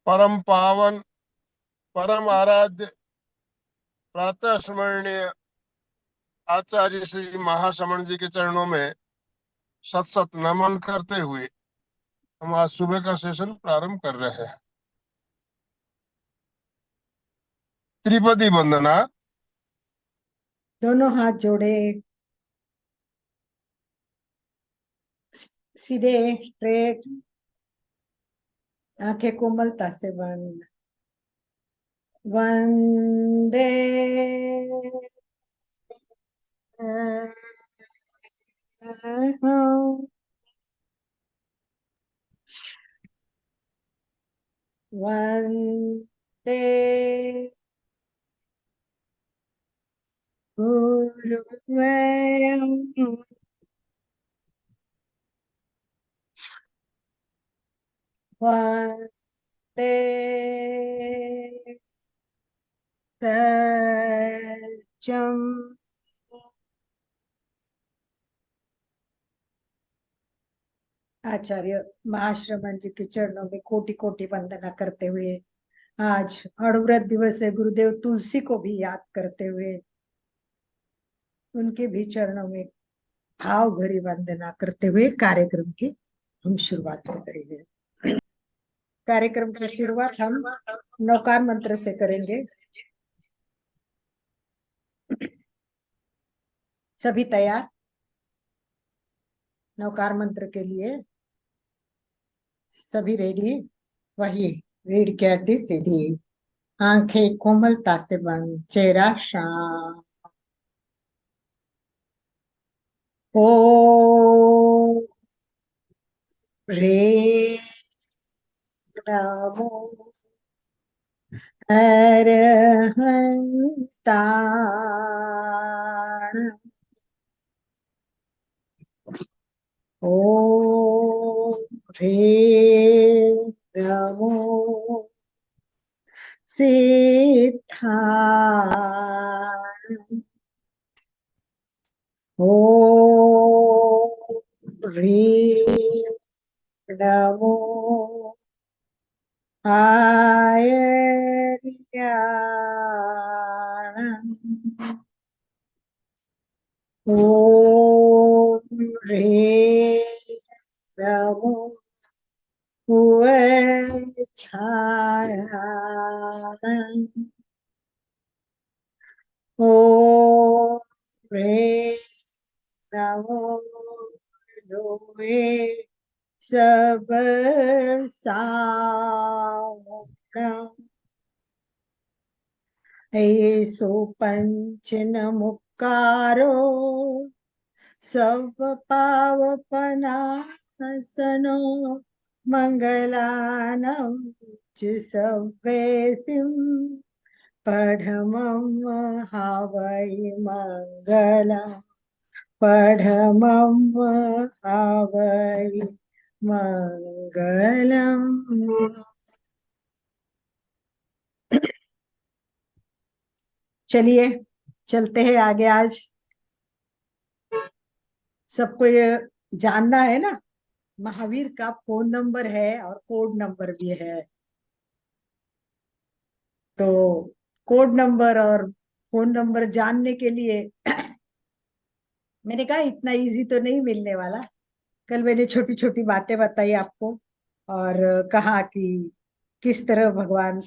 परम पावन, परम आराध्य, प्रातः स्मरणीय आचार्य श्री महाश्रमण जी के चरणों में सत सत नमन करते हुए हम आज सुबह का सेशन प्रारंभ कर रहे हैं। त्रिपदी वंदना। दोनों हाथ जोड़े, सीधे स्ट्रेट, आंखें कोमलता से बंद। वंदे वंदे गुरुवरं वंदे सत्यम। आचार्य महाश्रमण जी के चरणों में कोटि कोटि वंदना करते हुए आज अणुव्रत दिवस है। गुरुदेव तुलसी को भी याद करते हुए उनके भी चरणों में भाव भरी वंदना करते हुए कार्यक्रम की हम शुरुआत कर रहे हैं। कार्यक्रम की शुरुआत हम नौकार मंत्र से करेंगे। सभी तैयार नौकार मंत्र के लिए? सभी रेडी? वही रीढ़ की हड्डी सीधी, आंखें कोमलता से बंद, चेहरा शांत। ओ रे नमो अरहंताण। ओ रे नमो सिद्धाण। ओ रे नमो आयर्याण। ओम रे नमो वज्रायण। ओम रे नमो लोहे सब सावरणं। ऐसो पंच नमुकारो सब पावपनासनो मंगलानं च सव्येसिं पढमं हावै मंगलम्। पढमं हावै मंगलम्। चलिए चलते हैं आगे। आज सबको ये जानना है ना, महावीर का फोन नंबर है और कोड नंबर भी है। तो कोड नंबर और फोन नंबर जानने के लिए मैंने कहा इतना इजी तो नहीं मिलने वाला। कल मैंने छोटी छोटी बातें बताई आपको और कहा कि किस तरह भगवान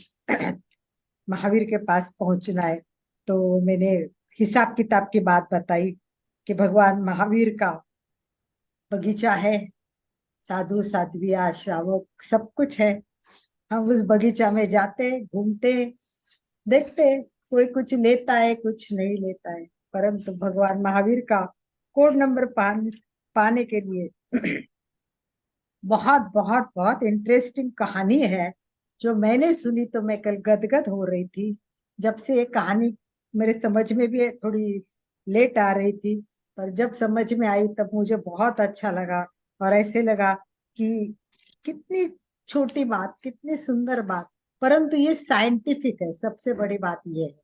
महावीर के पास पहुंचना है। तो मैंने हिसाब किताब की बात बताई कि भगवान महावीर का बगीचा है, साधु साध्विया श्रावक सब कुछ है। हम उस बगीचा में जाते, घूमते, देखते, कोई कुछ लेता है कुछ नहीं लेता है। परंतु भगवान महावीर का कोड नंबर पाने के लिए बहुत बहुत बहुत इंटरेस्टिंग कहानी है जो मैंने सुनी तो मैं कल गदगद हो रही थी। जब से ये कहानी मेरे समझ में भी थोड़ी लेट आ रही थी, पर जब समझ में आई तब मुझे बहुत अच्छा लगा और ऐसे लगा कि कितनी छोटी बात, कितनी सुंदर बात, परंतु ये साइंटिफिक है। सबसे बड़ी बात ये है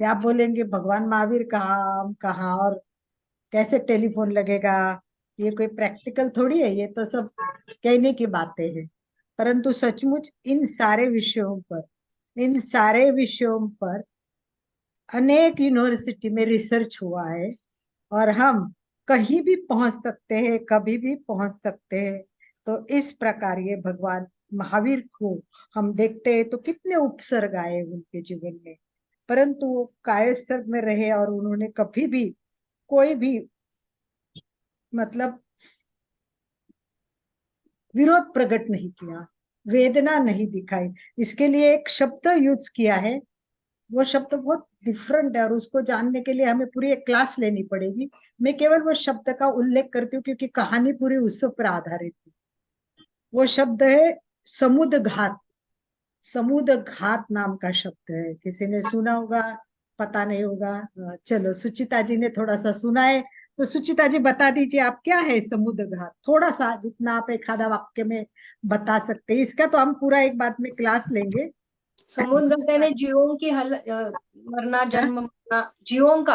कि आप बोलेंगे भगवान महावीर कहाँ, हम कहाँ और कैसे टेलीफोन लगेगा। ये कोई प्रैक्टिकल थोड़ी है, ये तो सब कहने की बातें हैं। परंतु सचमुच इन सारे विषयों पर अनेक यूनिवर्सिटी में रिसर्च हुआ है, और हम कहीं भी पहुंच सकते हैं, कभी भी पहुंच सकते हैं। तो इस प्रकार ये भगवान महावीर को हम देखते हैं तो कितने उपसर्ग आए उनके जीवन में, परंतु वो कायस्थ में रहे और उन्होंने कभी भी कोई भी मतलब विरोध प्रकट नहीं किया, वेदना नहीं दिखाई। इसके लिए एक शब्द यूज किया है, वो शब्द बहुत डिफरेंट है और उसको जानने के लिए हमें पूरी एक क्लास लेनी पड़ेगी। मैं केवल वो शब्द का उल्लेख करती हूँ क्योंकि कहानी पूरी उस पर आधारित है। वो शब्द है समुद्घात। समुद्घात नाम का शब्द है, किसी ने सुना होगा, पता नहीं होगा। चलो सुचिता जी ने थोड़ा सा सुना है, तो सुचिता जी बता दीजिए आप क्या है समुद्घात, थोड़ा सा जितना आप एक आधा वाक्य में बता सकते हैं। इसका तो हम पूरा एक बात में क्लास लेंगे। समुद्र ने जीवों की मरना जन्म मरना, जीवों का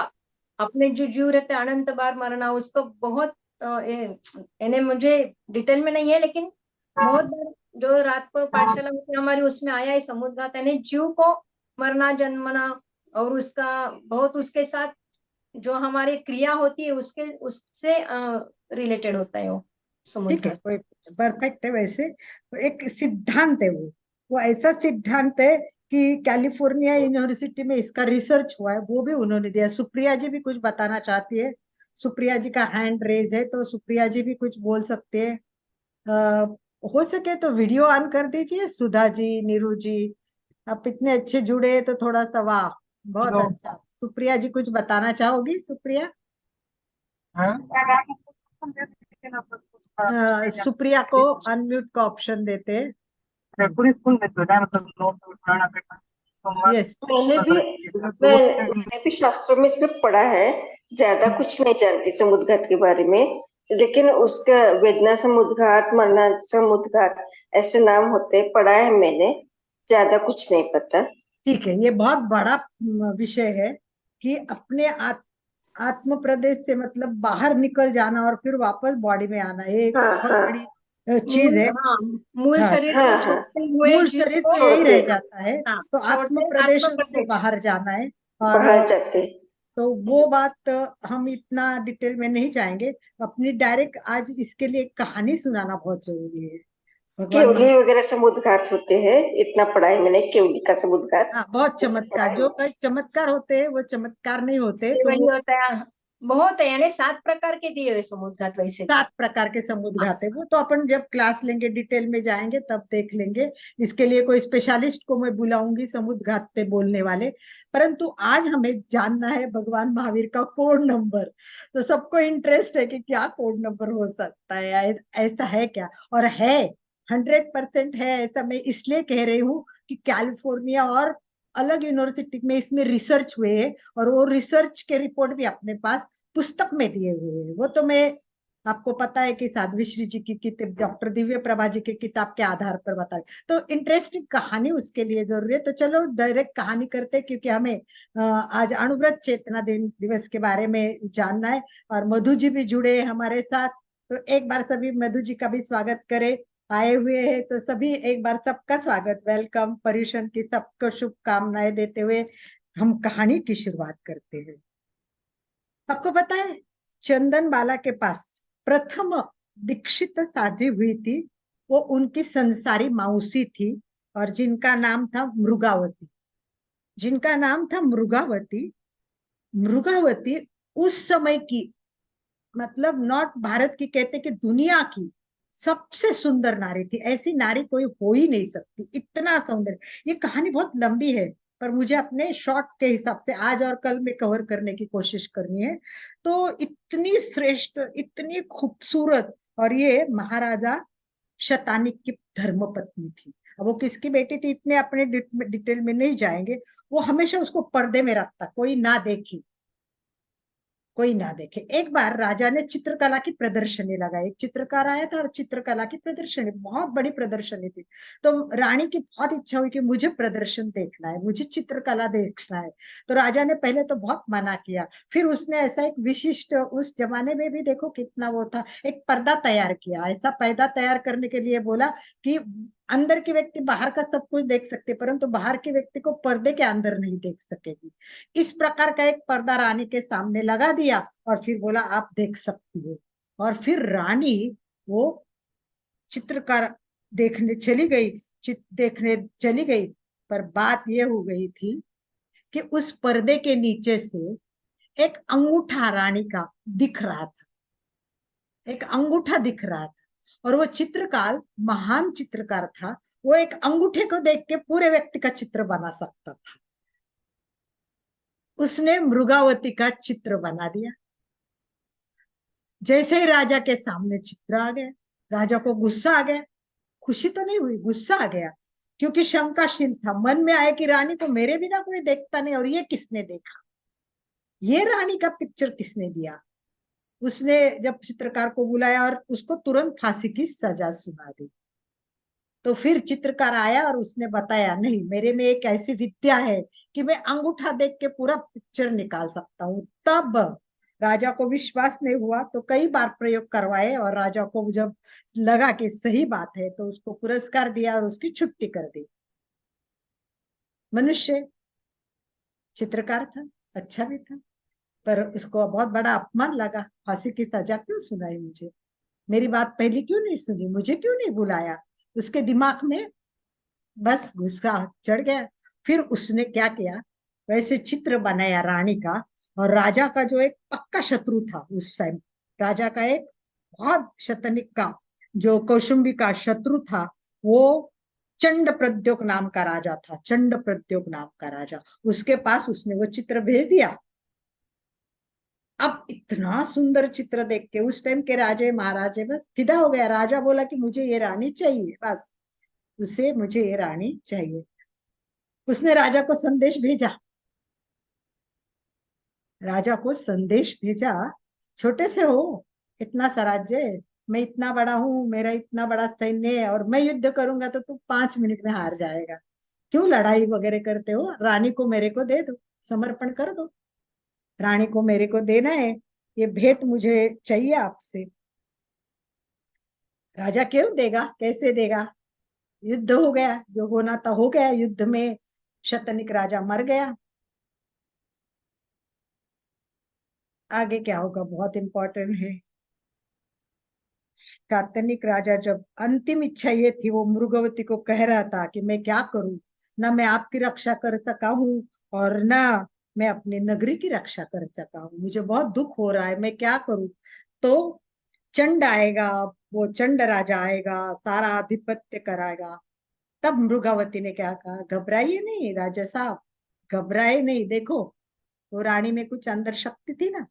अपने जो जीव रहते अनंत बार मरना, उसको बहुत यानी मुझे डिटेल में नहीं है, लेकिन बहुत बार जो रात को पाठशाला होती है हमारी, उसमें आया है समुद्र यानी जीव को मरना जन्मना, और उसका बहुत उसके साथ जो हमारी क्रिया होती है उसके उससे रिलेटेड होता है वो ठीक है, समुद्र। कोई परफेक्ट है। वैसे तो एक सिद्धांत है, वो ऐसा सिद्धांत है कि कैलिफोर्निया यूनिवर्सिटी में इसका रिसर्च हुआ है, वो भी उन्होंने दिया। सुप्रिया जी भी कुछ बताना चाहती है। सुप्रिया जी का हैंड रेज है, तो सुप्रिया जी भी कुछ बोल सकते हैं। अ, हो सके तो वीडियो ऑन कर दीजिए। सुधा जी, नीरू जी, आप इतने अच्छे जुड़े हैं तो थोड़ा सा वाह, बहुत अच्छा। सुप्रिया जी कुछ बताना चाहोगी? सुप्रिया, सुप्रिया को अनम्यूट का ऑप्शन देते हैं। पूरी स्कूल में तो है, मतलब नोट यस, मैंने भी शास्त्रों में सिर्फ पढ़ा है, ज्यादा कुछ नहीं जानती समुद्घात के बारे में। लेकिन उसका वेदना समुद्घात, मरना समुद्घात ऐसे नाम होते पढ़ा है मैंने, ज्यादा कुछ नहीं पता। ठीक है। ये बहुत बड़ा विषय है कि अपने आत्म प्रदेश से मतलब बाहर निकल जाना और फिर वापस बॉडी में आना, ये एक हाँ बहुत हाँ बड़ी चीज है। मूल हाँ, शरीर हाँ को हाँ, छोड़ते हुए मूल जीव शरीर को, तो यही रह छोड़ते जाता है, हाँ, तो आत्म छोड़ते प्रदेश आत्म से प्रदेश। बाहर जाना है। और बाहर जाते। तो वो बात हम इतना डिटेल में नहीं जाएंगे। अपनी डायरेक्ट आज इसके लिए एक कहानी सुनाना बहुत जरूरी है। भगवान केवली वगैरह समुद्घात होते हैं, इतना पढ़ा है मैंने, केवली का समुद्घात हाँ, बहुत ऐसे पढ़ा चमत्कार, है। जो कई चमत्कार होते हैं वो चमत्कार नहीं होते, ये तो वही वो होता है, बहुत है, यानी 7 प्रकार के दिए हुए समुद्घात वैसे तो। 7 प्रकार के समुद्घात है। वो तो अपन जब क्लास लेंगे, डिटेल में जाएंगे तब देख लेंगे। इसके लिए कोई स्पेशलिस्ट को मैं बुलाऊंगी समुद्घात पे बोलने वाले। परंतु आज हमें जानना है भगवान महावीर का कोड नंबर। तो सबको इंटरेस्ट है कि क्या कोड नंबर हो सकता है, ऐसा है क्या? और है, 100% है ऐसा। मैं इसलिए कह रही हूँ कि कैलिफोर्निया और अलग यूनिवर्सिटी में इसमें रिसर्च हुए हैं, और वो रिसर्च के रिपोर्ट भी अपने पास पुस्तक में दिए हुए हैं। वो तो मैं, आपको पता है कि साध्वी श्री जी की किताब, डॉक्टर दिव्य प्रभा जी की किताब के आधार पर बता रहे। तो इंटरेस्टिंग कहानी उसके लिए जरूरी है। तो चलो डायरेक्ट कहानी करते हैं, क्योंकि हमें आज अणुव्रत चेतना दिवस के बारे में जानना है, और मधु जी भी जुड़े हमारे साथ। तो एक बार सभी मधु जी का भी स्वागत करें, आए हुए हैं तो सभी एक बार सबका स्वागत, वेलकम। पर्यूषण की सबको शुभकामनाएं देते हुए हम कहानी की शुरुआत करते हैं। आपको पता है, चंदन बाला के पास प्रथम दीक्षित साधी हुई थी, वो उनकी संसारी मौसी थी, और जिनका नाम था मृगावती। जिनका नाम था मृगावती। मृगावती उस समय की, मतलब नॉट भारत की, कहते कि दुनिया की सबसे सुंदर नारी थी। ऐसी नारी कोई हो ही नहीं सकती, इतना सौंदर्य। ये कहानी बहुत लंबी है, पर मुझे अपने शॉर्ट के हिसाब से आज और कल में कवर करने की कोशिश करनी है। तो इतनी श्रेष्ठ, इतनी खूबसूरत, और ये महाराजा शतानिक की धर्मपत्नी थी। अब वो किसकी बेटी थी इतने अपने डिटेल में नहीं जाएंगे। वो हमेशा उसको पर्दे में रखता, कोई ना देखे, कोई ना देखे। एक बार राजा ने चित्रकला की प्रदर्शनी लगाई, एक चित्रकार आया था और चित्रकला की प्रदर्शनी, बहुत बड़ी प्रदर्शनी थी। तो रानी की बहुत इच्छा हुई कि मुझे प्रदर्शन देखना है, मुझे चित्रकला देखना है। तो राजा ने पहले तो बहुत मना किया, फिर उसने ऐसा एक विशिष्ट, उस जमाने में भी देखो कितना वो था, एक पर्दा तैयार किया। ऐसा पर्दा तैयार करने के लिए बोला कि अंदर की व्यक्ति बाहर का सब कुछ देख सकते, परंतु बाहर के व्यक्ति को पर्दे के अंदर नहीं देख सकेगी। इस प्रकार का एक पर्दा रानी के सामने लगा दिया और फिर बोला आप देख सकती हो। और फिर रानी वो चित्रकार देखने चली गई, देखने चली गई। पर बात यह हो गई थी कि उस पर्दे के नीचे से एक अंगूठा रानी का दिख रहा था, एक अंगूठा दिख रहा था। और वो चित्रकार महान चित्रकार था, वो एक अंगूठे को देख के पूरे व्यक्ति का चित्र बना सकता था। उसने मृगावती का चित्र बना दिया। जैसे ही राजा के सामने चित्र आ गया, राजा को गुस्सा आ गया। खुशी तो नहीं हुई, गुस्सा आ गया, क्योंकि शंकाशील था। मन में आया कि रानी को मेरे बिना कोई देखता नहीं, और ये किसने देखा, ये रानी का पिक्चर किसने दिया। उसने जब चित्रकार को बुलाया और उसको तुरंत फांसी की सजा सुना दी। तो फिर चित्रकार आया और उसने बताया, नहीं, मेरे में एक ऐसी विद्या है कि मैं अंगूठा देख के पूरा पिक्चर निकाल सकता हूँ। तब राजा को विश्वास नहीं हुआ तो कई बार प्रयोग करवाए, और राजा को जब लगा कि सही बात है तो उसको पुरस्कार दिया और उसकी छुट्टी कर दी। मनुष्य चित्रकार था, अच्छा भी था, पर उसको बहुत बड़ा अपमान लगा। फांसी की सजा क्यों सुनाई मुझे, मेरी बात पहले क्यों नहीं सुनी, मुझे क्यों नहीं बुलाया। उसके दिमाग में बस गुस्सा चढ़ गया। फिर उसने क्या किया, वैसे चित्र बनाया रानी का। और राजा का जो एक पक्का शत्रु था उस टाइम, राजा का एक बहुत शतनिक का जो कौशुंबी का शत्रु था, वो चंड प्रद्योत नाम का राजा था। चंड प्रद्योत नाम का राजा, उसके पास उसने वो चित्र भेज दिया। अब इतना सुंदर चित्र देख के उस टाइम के राजे महाराजे बस फिदा हो गया। राजा बोला कि मुझे ये रानी चाहिए, बस उसे मुझे ये रानी चाहिए। उसने राजा को संदेश भेजा, राजा को संदेश भेजा, छोटे से हो, इतना सा राज्य, मैं इतना बड़ा हूं, मेरा इतना बड़ा सैन्य है, और मैं युद्ध करूंगा तो तू 5 मिनट में हार जाएगा। क्यों लड़ाई वगैरह करते हो, रानी को मेरे को दे दो, समर्पण कर दो, रानी को मेरे को देना है, ये भेंट मुझे चाहिए आपसे। राजा क्यों देगा, कैसे देगा। युद्ध हो गया, जो होना था हो गया। युद्ध में शतनिक राजा मर गया। आगे क्या होगा बहुत इंपॉर्टेंट है। शतनिक राजा जब अंतिम इच्छा ये थी, वो मृगवती को कह रहा था कि मैं क्या करूं, ना मैं आपकी रक्षा कर सका हूं और ना मैं अपनी नगरी की रक्षा कर सका हूं, मुझे बहुत दुख हो रहा है, मैं क्या करूं। तो चंड आएगा, वो चंड राजा आएगा, सारा आधिपत्य कराएगा। तब मृगावती ने क्या कहा, घबराइए नहीं राजा साहब, घबराए नहीं। देखो, वो रानी में कुछ अंदर शक्ति थी ना,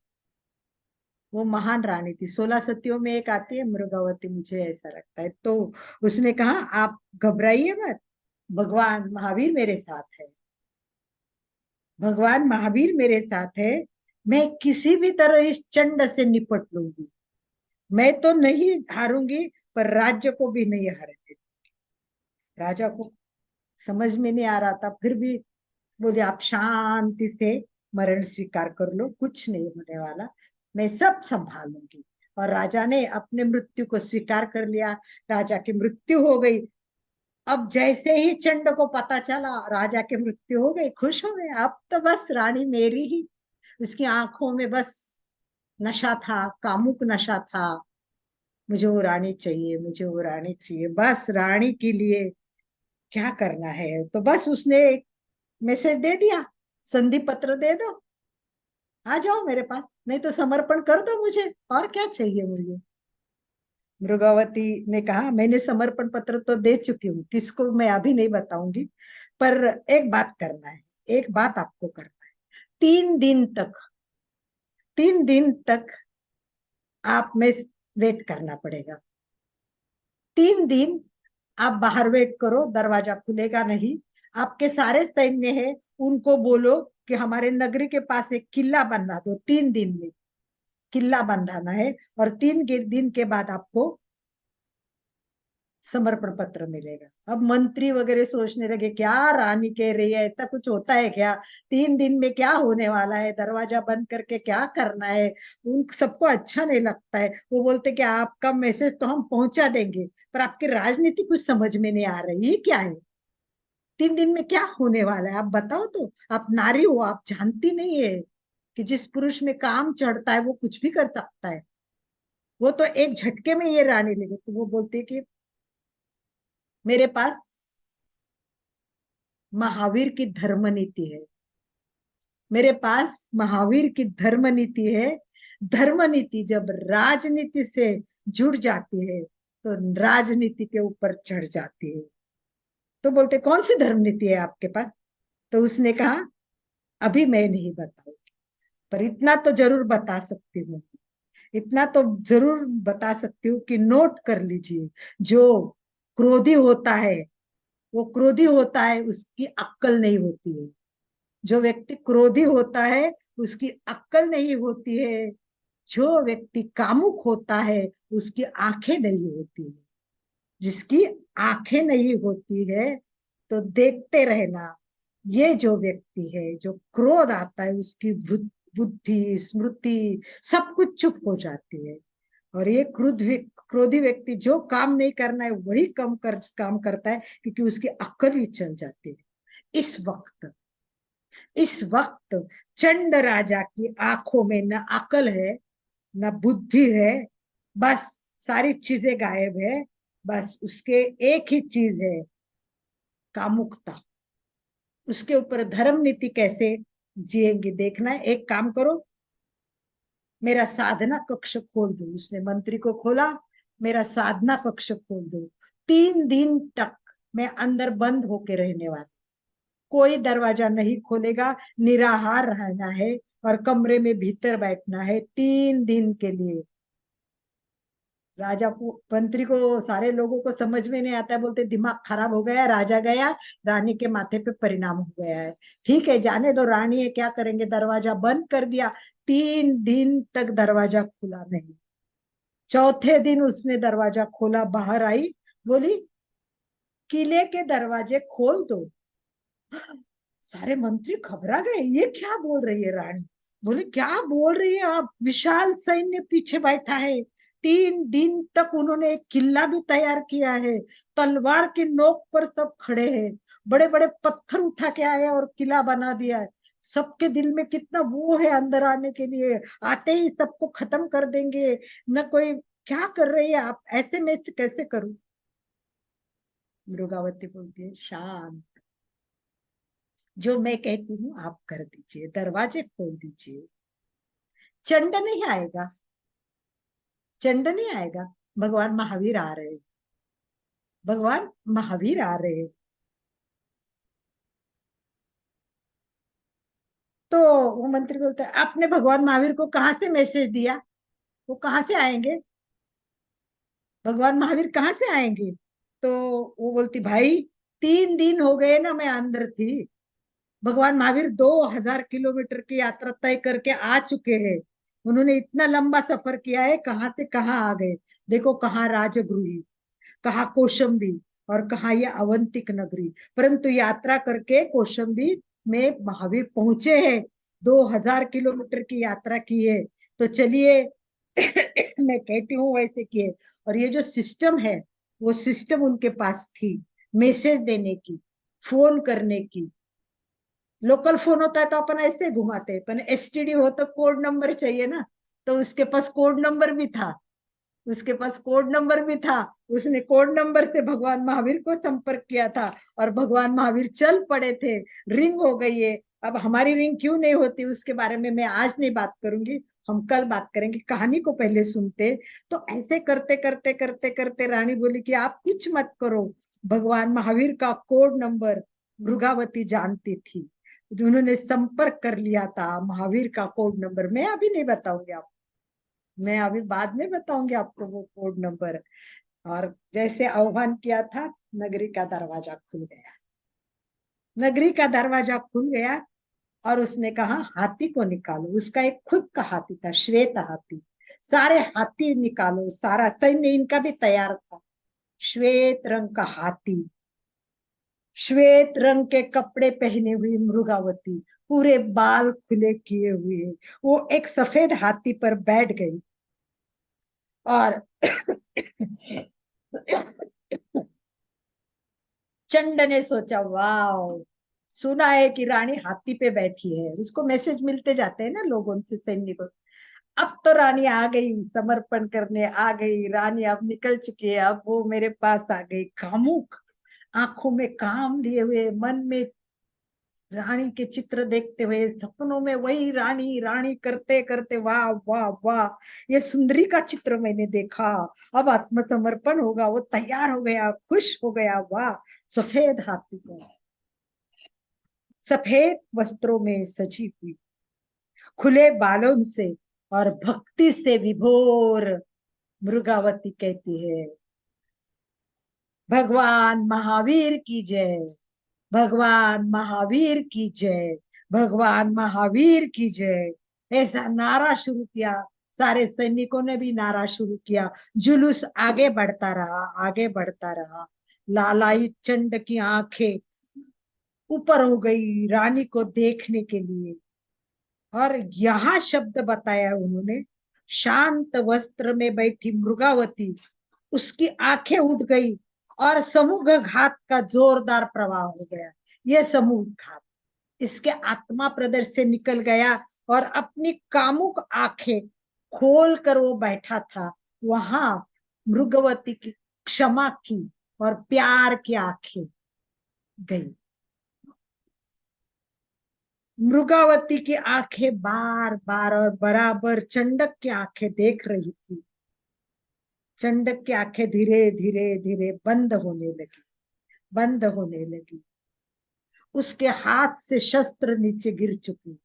वो महान रानी थी। 16 सतियों में एक आती है मृगावती, मुझे ऐसा लगता है। तो उसने कहा आप घबराइए मत, भगवान महावीर मेरे साथ है, भगवान महावीर मेरे साथ है, मैं किसी भी तरह इस चंड से निपट लूंगी, मैं तो नहीं हारूंगी, पर राज्य को भी नहीं हारने दूंगी। राजा को समझ में नहीं आ रहा था, फिर भी बोले आप शांति से मरण स्वीकार कर लो, कुछ नहीं होने वाला, मैं सब संभालूंगी। और राजा ने अपने मृत्यु को स्वीकार कर लिया, राजा की मृत्यु हो गई। अब जैसे ही चंड को पता चला राजा की मृत्यु हो गई, खुश हो गए, अब तो बस रानी मेरी ही। उसकी आंखों में बस नशा था, कामुक नशा था, मुझे वो रानी चाहिए, मुझे वो रानी चाहिए, बस रानी के लिए क्या करना है। तो बस उसने एक मैसेज दे दिया, संधि पत्र दे दो, आ जाओ मेरे पास, नहीं तो समर्पण कर दो मुझे, और क्या चाहिए मुझे। मृगावती ने कहा मैंने समर्पण पत्र तो दे चुकी हूँ, किसको मैं अभी नहीं बताऊंगी, पर एक बात करना है, एक बात आपको करना है। 3 दिन तक, 3 दिन तक आप में वेट करना पड़ेगा। 3 दिन आप बाहर वेट करो, दरवाजा खुलेगा नहीं। आपके सारे सैन्य है, उनको बोलो कि हमारे नगरी के पास एक किला बना दो, 3 दिन में किला बंधाना है। और 3 दिन के बाद आपको समर्पण पत्र मिलेगा। अब मंत्री वगैरह सोचने लगे क्या रानी कह रही है, ऐसा कुछ होता है क्या, 3 दिन में क्या होने वाला है, दरवाजा बंद करके क्या करना है। उन सबको अच्छा नहीं लगता है। वो बोलते कि आपका मैसेज तो हम पहुंचा देंगे, पर आपकी राजनीति कुछ समझ में नहीं आ रही, ये क्या है, 3 दिन में क्या होने वाला है, आप बताओ तो। आप नारी हो, आप जानती नहीं है कि जिस पुरुष में काम चढ़ता है वो कुछ भी कर सकता है। वो तो एक झटके में ये रानी ले गई। तो वो बोलती है कि मेरे पास महावीर की धर्म नीति है, मेरे पास महावीर की धर्म नीति है। धर्म नीति जब राजनीति से जुड़ जाती है तो राजनीति के ऊपर चढ़ जाती है। तो बोलते कौन सी धर्म नीति है आपके पास। तो उसने कहा अभी मैं नहीं बताऊंगी, पर इतना तो जरूर बता सकती हूँ, इतना तो जरूर बता सकती हूँ कि नोट कर लीजिए, जो क्रोधी होता है वो क्रोधी होता है, उसकी अक्ल नहीं होती है। जो व्यक्ति क्रोधी होता है उसकी अक्ल नहीं होती है। जो व्यक्ति कामुक होता है उसकी आंखें नहीं होती है। जिसकी आंखें नहीं होती है तो देखते रहना, ये जो व्यक्ति है, जो क्रोध आता है उसकी बुद्धि स्मृति सब कुछ चुप हो जाती है। और ये क्रोधी व्यक्ति जो काम नहीं करना है वही काम करता है, क्योंकि उसकी अक्ल ही चल जाती है। इस वक्त चंड राजा की आंखों में न अकल है न बुद्धि है, बस सारी चीजें गायब है। बस उसके एक ही चीज है, कामुकता। उसके ऊपर धर्म नीति कैसे जिएंगे देखना है। एक काम करो, मेरा साधना कक्ष खोल दो। उसने मंत्री को खोला, मेरा साधना कक्ष खोल दो, 3 दिन तक मैं अंदर बंद होके रहने वाला, कोई दरवाजा नहीं खोलेगा, निराहार रहना है और कमरे में भीतर बैठना है 3 दिन के लिए। राजा को मंत्री को सारे लोगों को समझ में नहीं आता है, बोलते दिमाग खराब हो गया, राजा गया, रानी के माथे पे परिणाम हो गया है। ठीक है जाने दो, रानी है क्या करेंगे, दरवाजा बंद कर दिया। 3 दिन तक दरवाजा खुला नहीं। चौथे दिन उसने दरवाजा खोला, बाहर आई, बोली किले के दरवाजे खोल दो। सारे मंत्री घबरा गए, ये क्या बोल रही है रानी। बोले क्या बोल रही है आप, विशाल सैन्य पीछे बैठा है, 3 दिन तक उन्होंने एक किला भी तैयार किया है, तलवार की नोक पर सब खड़े हैं, बड़े बड़े पत्थर उठा के आए और किला बना दिया है। सबके दिल में कितना वो है अंदर आने के लिए, आते ही सबको खत्म कर देंगे न कोई। क्या कर रही है आप, ऐसे में कैसे करूं। मृगावती बोलती है शांत, जो मैं कहती हूँ आप कर दीजिए, दरवाजे खोल दीजिए। चंड नहीं आएगा, चंड नहीं आएगा, भगवान महावीर आ रहे हैं, भगवान महावीर आ रहे हैं। तो वो मंत्री बोलते हैं आपने भगवान महावीर को कहाँ से मैसेज दिया, वो कहाँ से आएंगे, भगवान महावीर कहाँ से आएंगे। तो वो बोलती भाई 3 दिन हो गए ना मैं अंदर थी, भगवान महावीर 2000 किलोमीटर की यात्रा तय करके आ चुके हैं। उन्होंने इतना लंबा सफर किया है, कहाँ से कहाँ आ गए। देखो कहाँ राजगृही, कहाँ कौशंबी और कहाँ ये अवंतिक नगरी, परंतु यात्रा करके कौशंबी में महावीर पहुंचे हैं। 2000 किलोमीटर की यात्रा की है। तो चलिए मैं कहती हूँ वैसे किए। और ये जो सिस्टम है वो सिस्टम उनके पास थी, मैसेज देने की, फोन करने की। लोकल फोन होता है तो अपन ऐसे घुमाते हैं, पर एसटीडी हो तो कोड नंबर चाहिए ना, तो उसके पास कोड नंबर भी था, उसके पास कोड नंबर भी था। उसने कोड नंबर से भगवान महावीर को संपर्क किया था और भगवान महावीर चल पड़े थे। रिंग हो गई है। अब हमारी रिंग क्यों नहीं होती उसके बारे में मैं आज नहीं बात करूंगी, हम कल बात करेंगे, कहानी को पहले सुनते। तो ऐसे करते करते करते करते रानी बोली कि आप कुछ मत करो, भगवान महावीर का कोड नंबर मृगावती जानती थी। उन्होंने संपर्क कर लिया था महावीर का कोड नंबर, मैं अभी नहीं बताऊंगी आपको, मैं अभी बाद में बताऊंगी आपको वो कोड नंबर। और जैसे आह्वान किया था, नगरी का दरवाजा खुल गया, नगरी का दरवाजा खुल गया। और उसने कहा हाथी को निकालो, उसका एक खुद का हाथी था, श्वेत हाथी। सारे हाथी निकालो, सारा सैन्य इनका भी तैयार था। श्वेत रंग का हाथी, श्वेत रंग के कपड़े पहने हुई मृगावती, पूरे बाल खुले किए हुए, वो एक सफेद हाथी पर बैठ गई और चंड ने सोचा, वाह, सुना है कि रानी हाथी पे बैठी है, उसको मैसेज मिलते जाते हैं ना लोगों से, सैनिकों। अब तो रानी आ गई, समर्पण करने आ गई रानी, अब निकल चुकी है, अब वो मेरे पास आ गई, कामुक, आंखों में काम लिए हुए, मन में रानी के चित्र देखते हुए, सपनों में वही रानी रानी करते करते, वाह वाह वाह, ये सुंदरी का चित्र मैंने देखा, अब आत्मसमर्पण होगा, वो तैयार हो गया, खुश हो गया, वाह। सफेद हाथी को सफेद वस्त्रों में सजी हुई, खुले बालों से और भक्ति से विभोर मृगावती कहती है, भगवान महावीर की जय, भगवान महावीर की जय, भगवान महावीर की जय। ऐसा नारा शुरू किया, सारे सैनिकों ने भी नारा शुरू किया, जुलूस आगे बढ़ता रहा, आगे बढ़ता रहा। लालाई चंड की आंखें ऊपर हो गई रानी को देखने के लिए, और यहाँ शब्द बताया उन्होंने, शांत वस्त्र में बैठी मृगावती, उसकी आंखें उठ गई और समूह घात का जोरदार प्रवाह हो गया। यह समूह घात इसके आत्मा प्रदेश से निकल गया और अपनी कामुक आंखें खोल कर वो बैठा था वहां। मृगवती की क्षमा की और प्यार की आंखें गई। मृगावती की आंखें बार बार और बराबर चंडक की आंखें देख रही थी। चंडक की आंखें धीरे धीरे धीरे बंद होने लगी, बंद होने लगी। उसके हाथ से शस्त्र नीचे गिर चुकी,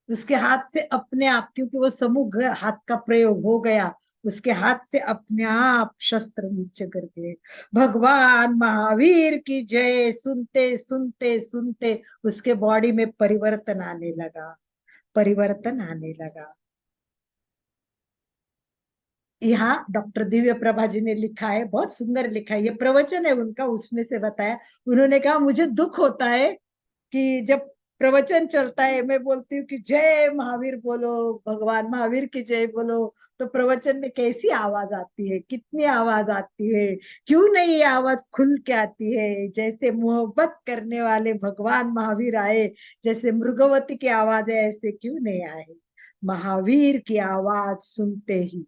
उसके हाथ से अपने आप, क्योंकि वो समूह हाथ का प्रयोग हो गया, उसके हाथ से अपने आप शस्त्र नीचे गिर गए। भगवान महावीर की जय सुनते सुनते सुनते उसके बॉडी में परिवर्तन आने लगा, परिवर्तन आने लगा। यहाँ डॉक्टर दिव्य प्रभा जी ने लिखा है, बहुत सुंदर लिखा है, ये प्रवचन है उनका, उसमें से बताया। उन्होंने कहा, मुझे दुख होता है कि जब प्रवचन चलता है, मैं बोलती हूँ कि जय महावीर बोलो, भगवान महावीर की जय बोलो, तो प्रवचन में कैसी आवाज आती है, कितनी आवाज आती है, क्यों नहीं ये आवाज खुल के आती है, जैसे मोहब्बत करने वाले भगवान महावीर आए, जैसे मृगवती की आवाज है, ऐसे क्यों नहीं आए। महावीर की आवाज सुनते ही,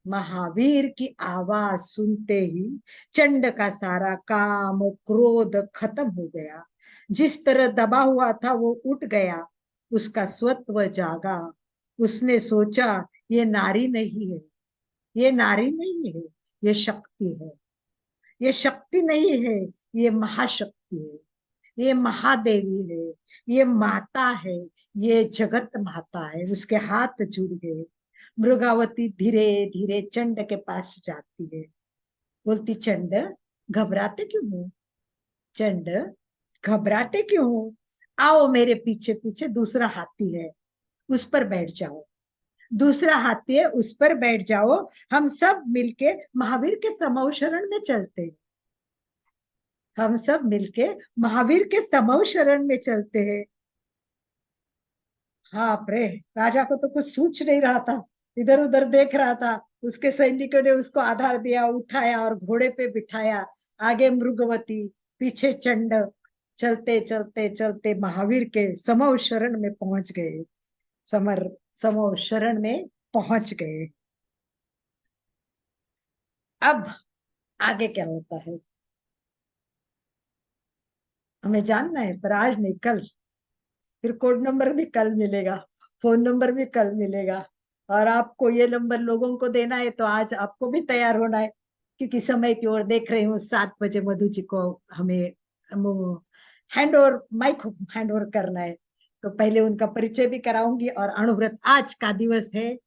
महावीर की आवाज सुनते ही चंड का सारा काम और क्रोध खत्म हो गया। जिस तरह दबा हुआ था वो उठ गया, उसका स्वत्व जागा। उसने सोचा, ये नारी नहीं है, ये नारी नहीं है, ये शक्ति है, ये शक्ति नहीं है, ये महाशक्ति है, ये महादेवी है, ये माता है, ये जगत माता है। उसके हाथ जुड़ गए। मृगावती धीरे धीरे चंड के पास जाती है, बोलती, चंड घबराते क्यों हो, चंड घबराते क्यों हो, आओ मेरे पीछे पीछे, दूसरा हाथी है, उस पर बैठ जाओ, दूसरा हाथी है, उस पर बैठ जाओ, हम सब मिलके महावीर के समूह शरण में चलते हैं, हम सब मिलके महावीर के समूह शरण में चलते हैं। हाँ रे, राजा को तो कुछ सूझ नहीं रहा था, इधर उधर देख रहा था। उसके सैनिकों ने उसको आधार दिया, उठाया और घोड़े पे बिठाया, आगे मृगवती, पीछे चंड। चलते चलते चलते महावीर के समूह शरण में पहुंच गए, समूह शरण में पहुंच गए। अब आगे क्या होता है हमें जानना है, पर आज नहीं, कल। फिर कोड नंबर भी कल मिलेगा, फोन नंबर भी कल मिलेगा, और आपको ये नंबर लोगों को देना है तो आज आपको भी तैयार होना है, क्योंकि समय की ओर देख रही हूँ, 7 बजे मधु जी को हमें माइक हैंड ओवर करना है। तो पहले उनका परिचय भी कराऊंगी। और अणुव्रत आज का दिवस है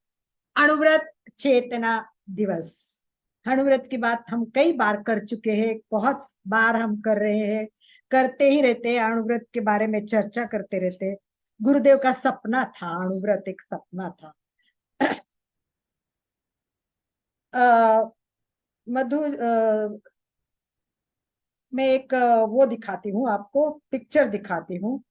अणुव्रत चेतना दिवस। अणुव्रत की बात हम कई बार कर चुके हैं, बहुत बार हम कर रहे हैं, करते ही रहते हैं, अणुव्रत के बारे में चर्चा करते रहते हैं। गुरुदेव का सपना था, अणुव्रत एक सपना था। मधु मैं एक वो दिखाती हूँ आपको, पिक्चर दिखाती हूँ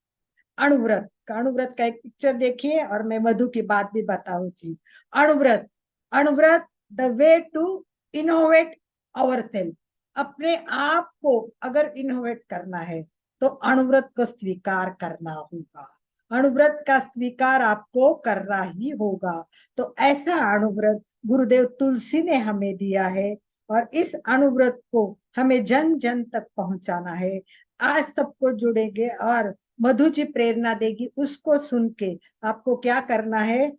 अणुव्रत का। अणुव्रत का एक पिक्चर देखिए और मैं मधु की बात भी बताऊंगी। Anuvrat, Anuvrat the way to innovate our self. अपने आप को अगर इनोवेट करना है तो अणुव्रत को स्वीकार करना होगा, अणुव्रत का स्वीकार आपको करना ही होगा। तो ऐसा अणुव्रत गुरुदेव तुलसी ने हमें दिया है और इस अणुव्रत को हमें जन जन तक पहुंचाना है। आज सबको जुड़ेंगे और मधु जी प्रेरणा देगी, उसको सुन के आपको क्या करना है,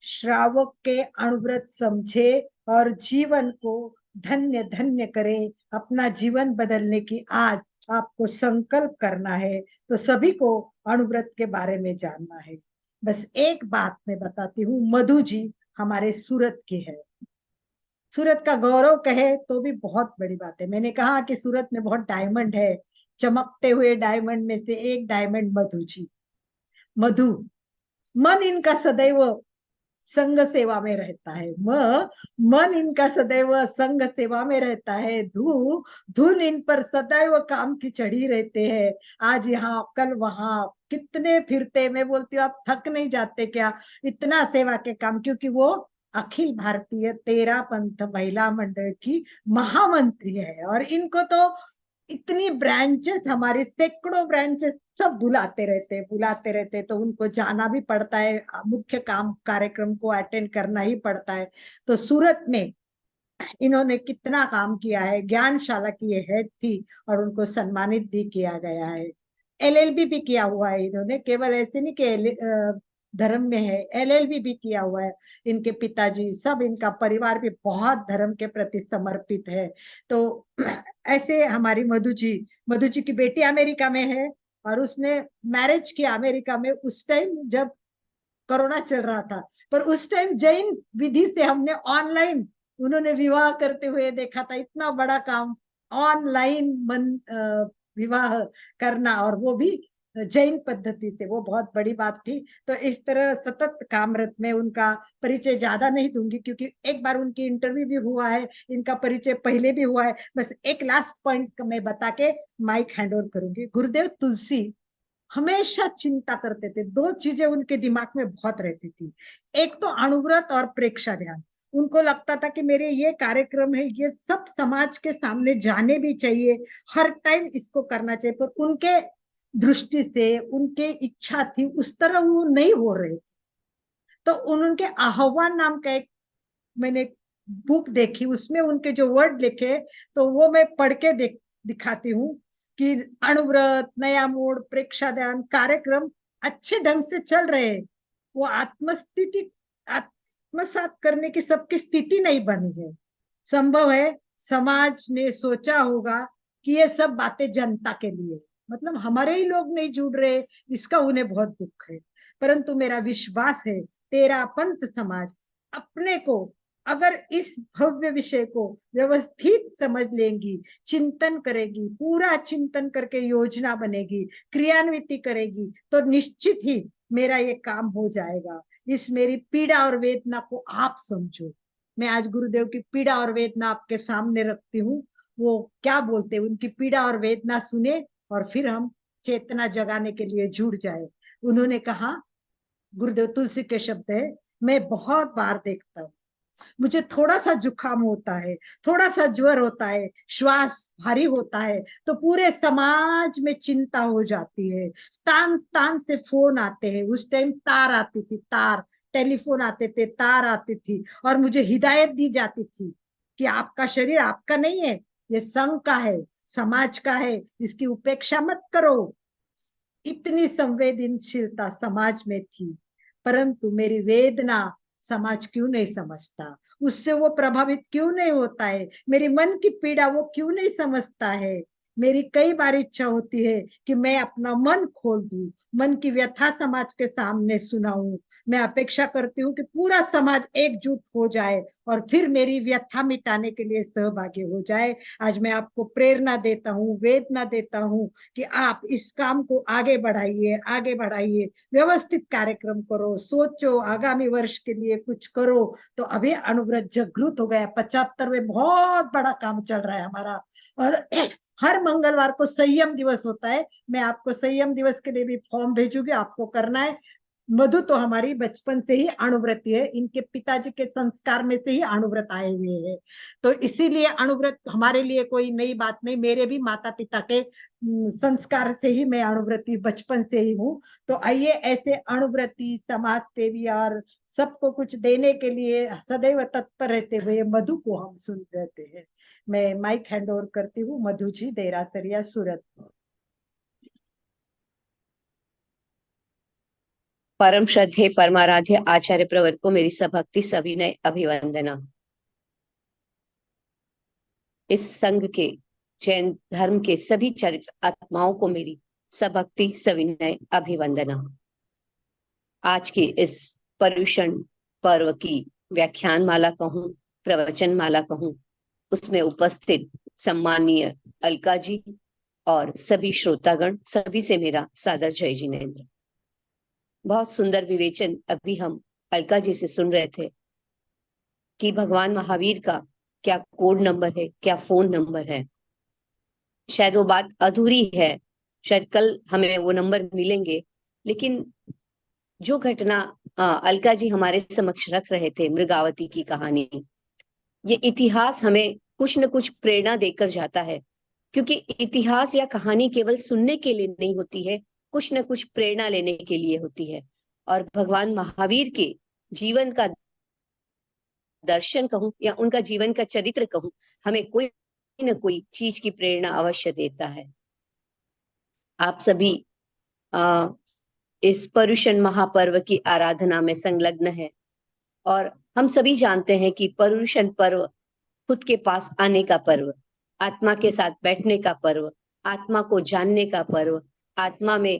श्रावक के अणुव्रत समझे और जीवन को धन्य धन्य करे। अपना जीवन बदलने की आज आपको संकल्प करना है। तो सभी को अणुव्रत के बारे में जानना है। बस एक बात मैं बताती हूँ, मधु जी हमारे सूरत की है। सूरत का गौरव कहे तो भी बहुत बड़ी बात है। मैंने कहा कि सूरत में बहुत डायमंड है, चमकते हुए डायमंड में से एक डायमंड मधु जी। मधु, मन इनका सदैव संघ सेवा में रहता है। मन इनका सदैव संघ सेवा में रहता है। धुन इन पर सदैव काम की चढ़ी रहते हैं। आज यहाँ कल वहां कितने फिरते, मैं बोलती हूँ आप थक नहीं जाते क्या इतना सेवा के काम, क्योंकि वो अखिल भारतीय तेरा पंथ महिला मंडल की महामंत्री है। और इनको तो इतनी ब्रांचेस, हमारे सैकड़ों ब्रांचेस सब बुलाते रहते, तो उनको जाना भी पड़ता है, मुख्य काम कार्यक्रम को अटेंड करना ही पड़ता है। तो सूरत में इन्होंने कितना काम किया है। ज्ञानशाला की ये हेड थी और उनको सम्मानित भी किया गया है। एलएलबी भी किया हुआ है इन्होंने, केवल ऐसे नहीं कि धर्म में है, एलएलबी भी किया हुआ है। इनके पिताजी सब, इनका परिवार भी बहुत धर्म के प्रति समर्पित है। तो ऐसे हमारी मधु जी की बेटी अमेरिका में है और उसने मैरिज किया अमेरिका में उस टाइम जब कोरोना चल रहा था। पर उस टाइम जैन विधि से हमने ऑनलाइन उन्होंने विवाह करते हुए देखा था। इतना बड़ा काम ऑनलाइन विवाह करना, और वो भी जैन पद्धति से, वो बहुत बड़ी बात थी। तो इस तरह सतत कामरत में उनका परिचय ज्यादा नहीं दूंगी, क्योंकि एक बार उनकी इंटरव्यू भी हुआ है, इनका परिचय पहले भी हुआ है। बस एक लास्ट पॉइंट मैं बता के माइक हैंड ओवर करूंगी। गुरुदेव तुलसी हमेशा चिंता करते थे, दो चीजें उनके दिमाग में बहुत रहती थी। एक तो अणुव्रत और प्रेक्षा ध्यान। उनको लगता था कि मेरे ये कार्यक्रम है, ये सब समाज के सामने जाने भी चाहिए, हर टाइम इसको करना चाहिए। पर उनके दृष्टि से, उनके इच्छा थी, उस तरह वो नहीं हो रहे। तो उनके आह्वान नाम का एक मैंने बुक देखी, उसमें उनके जो वर्ड लिखे तो वो मैं पढ़ के दिखाती हूँ कि अणुव्रत, नया मोड़, प्रेक्षा ध्यान कार्यक्रम अच्छे ढंग से चल रहे हैं। वो आत्मसात करने की सबकी स्थिति नहीं बनी है। संभव है समाज ने सोचा होगा कि ये सब बातें जनता के लिए, मतलब हमारे ही लोग नहीं जुड़ रहे, इसका उन्हें बहुत दुख है। परंतु मेरा विश्वास है तेरा पंथ समाज अपने को अगर इस भव्य विषय को व्यवस्थित समझ लेंगी, चिंतन करेगी, पूरा चिंतन करके योजना बनेगी, क्रियान्विति करेगी, तो निश्चित ही मेरा ये काम हो जाएगा। इस मेरी पीड़ा और वेदना को आप समझो। मैं आज गुरुदेव की पीड़ा और वेदना आपके सामने रखती हूँ। वो क्या बोलते हैं, उनकी पीड़ा और वेदना सुने और फिर हम चेतना जगाने के लिए जुड़ जाए। उन्होंने कहा, गुरुदेव तुलसी के शब्द है, मैं बहुत बार देखता हूँ, मुझे थोड़ा सा जुकाम होता है, थोड़ा सा ज्वर होता है, श्वास भारी होता है, तो पूरे समाज में चिंता हो जाती है। स्थान स्थान से फोन आते हैं। उस टाइम तार आती थी, तार, टेलीफोन आते थे, तार आती थी, और मुझे हिदायत दी जाती थी कि आपका शरीर आपका नहीं है, ये संघ का है, समाज का है, इसकी उपेक्षा मत करो। इतनी संवेदनशीलता समाज में थी, परंतु मेरी वेदना समाज क्यों नहीं समझता, उससे वो प्रभावित क्यों नहीं होता है, मेरी मन की पीड़ा वो क्यों नहीं समझता है। मेरी कई बार इच्छा होती है कि मैं अपना मन खोल दूं, मन की व्यथा समाज के सामने सुनाऊं। मैं अपेक्षा करती हूँ कि पूरा समाज एकजुट हो जाए और फिर मेरी व्यथा मिटाने के लिए सहभागी हो जाए। आज मैं आपको प्रेरणा देता हूँ, वेदना देता हूँ कि आप इस काम को आगे बढ़ाइए, आगे बढ़ाइए, व्यवस्थित कार्यक्रम करो, सोचो, आगामी वर्ष के लिए कुछ करो। तो अभी अनुव्रत जागृत हो गया, 75वें बहुत बड़ा काम चल रहा है हमारा। और हर मंगलवार को संयम दिवस होता है। मैं आपको संयम दिवस के लिए भी फॉर्म भेजूंगी, आपको करना है। मधु तो हमारी बचपन से ही अणुव्रती है, इनके पिताजी के संस्कार में से ही अणुव्रत आए हुए हैं। तो इसीलिए अणुव्रत हमारे लिए कोई नई बात नहीं, मेरे भी माता पिता के संस्कार से ही मैं अणुव्रती बचपन से ही हूँ। तो आइए ऐसे अणुव्रती, समाज सेवी और सबको कुछ देने के लिए सदैव तत्पर रहते हुए मधु को हम सुन रहते हैं। मैं माइक हैंड ओवर करती हूँ मधु जी, देरासरिया, सूरत। परम श्रद्धेय परमाराध्य आचार्य प्रवर को मेरी सभक्ति सविनय अभिवंदना। इस संघ के, जैन धर्म के सभी चरित्र आत्माओं को मेरी सभक्ति सविनय अभिवंदना। आज की इस पर्युषण पर्व की व्याख्यान माला कहूं, प्रवचन माला कहूं, उसमें उपस्थित सम्माननीय अलका जी और सभी श्रोतागण, सभी से मेरा सादर जय जिनेन्द्र। बहुत सुंदर विवेचन अभी हम अलका जी से सुन रहे थे कि भगवान महावीर का क्या कोड नंबर है, क्या फोन नंबर है। शायद वो बात अधूरी है, शायद कल हमें वो नंबर मिलेंगे। लेकिन जो घटना अलका जी हमारे समक्ष रख रहे थे, मृगावती की कहानी, ये इतिहास हमें कुछ न कुछ प्रेरणा देकर जाता है। क्योंकि इतिहास या कहानी केवल सुनने के लिए नहीं होती है, कुछ न कुछ प्रेरणा लेने के लिए होती है। और भगवान महावीर के जीवन का दर्शन कहूं या उनका जीवन का चरित्र कहूं, हमें कोई न कोई चीज की प्रेरणा अवश्य देता है। आप सभी इस पर्युषण महापर्व की आराधना में संलग्न है और हम सभी जानते हैं कि पर्युषण पर्व खुद के पास आने का पर्व, आत्मा के साथ बैठने का पर्व, आत्मा को जानने का पर्व, आत्मा में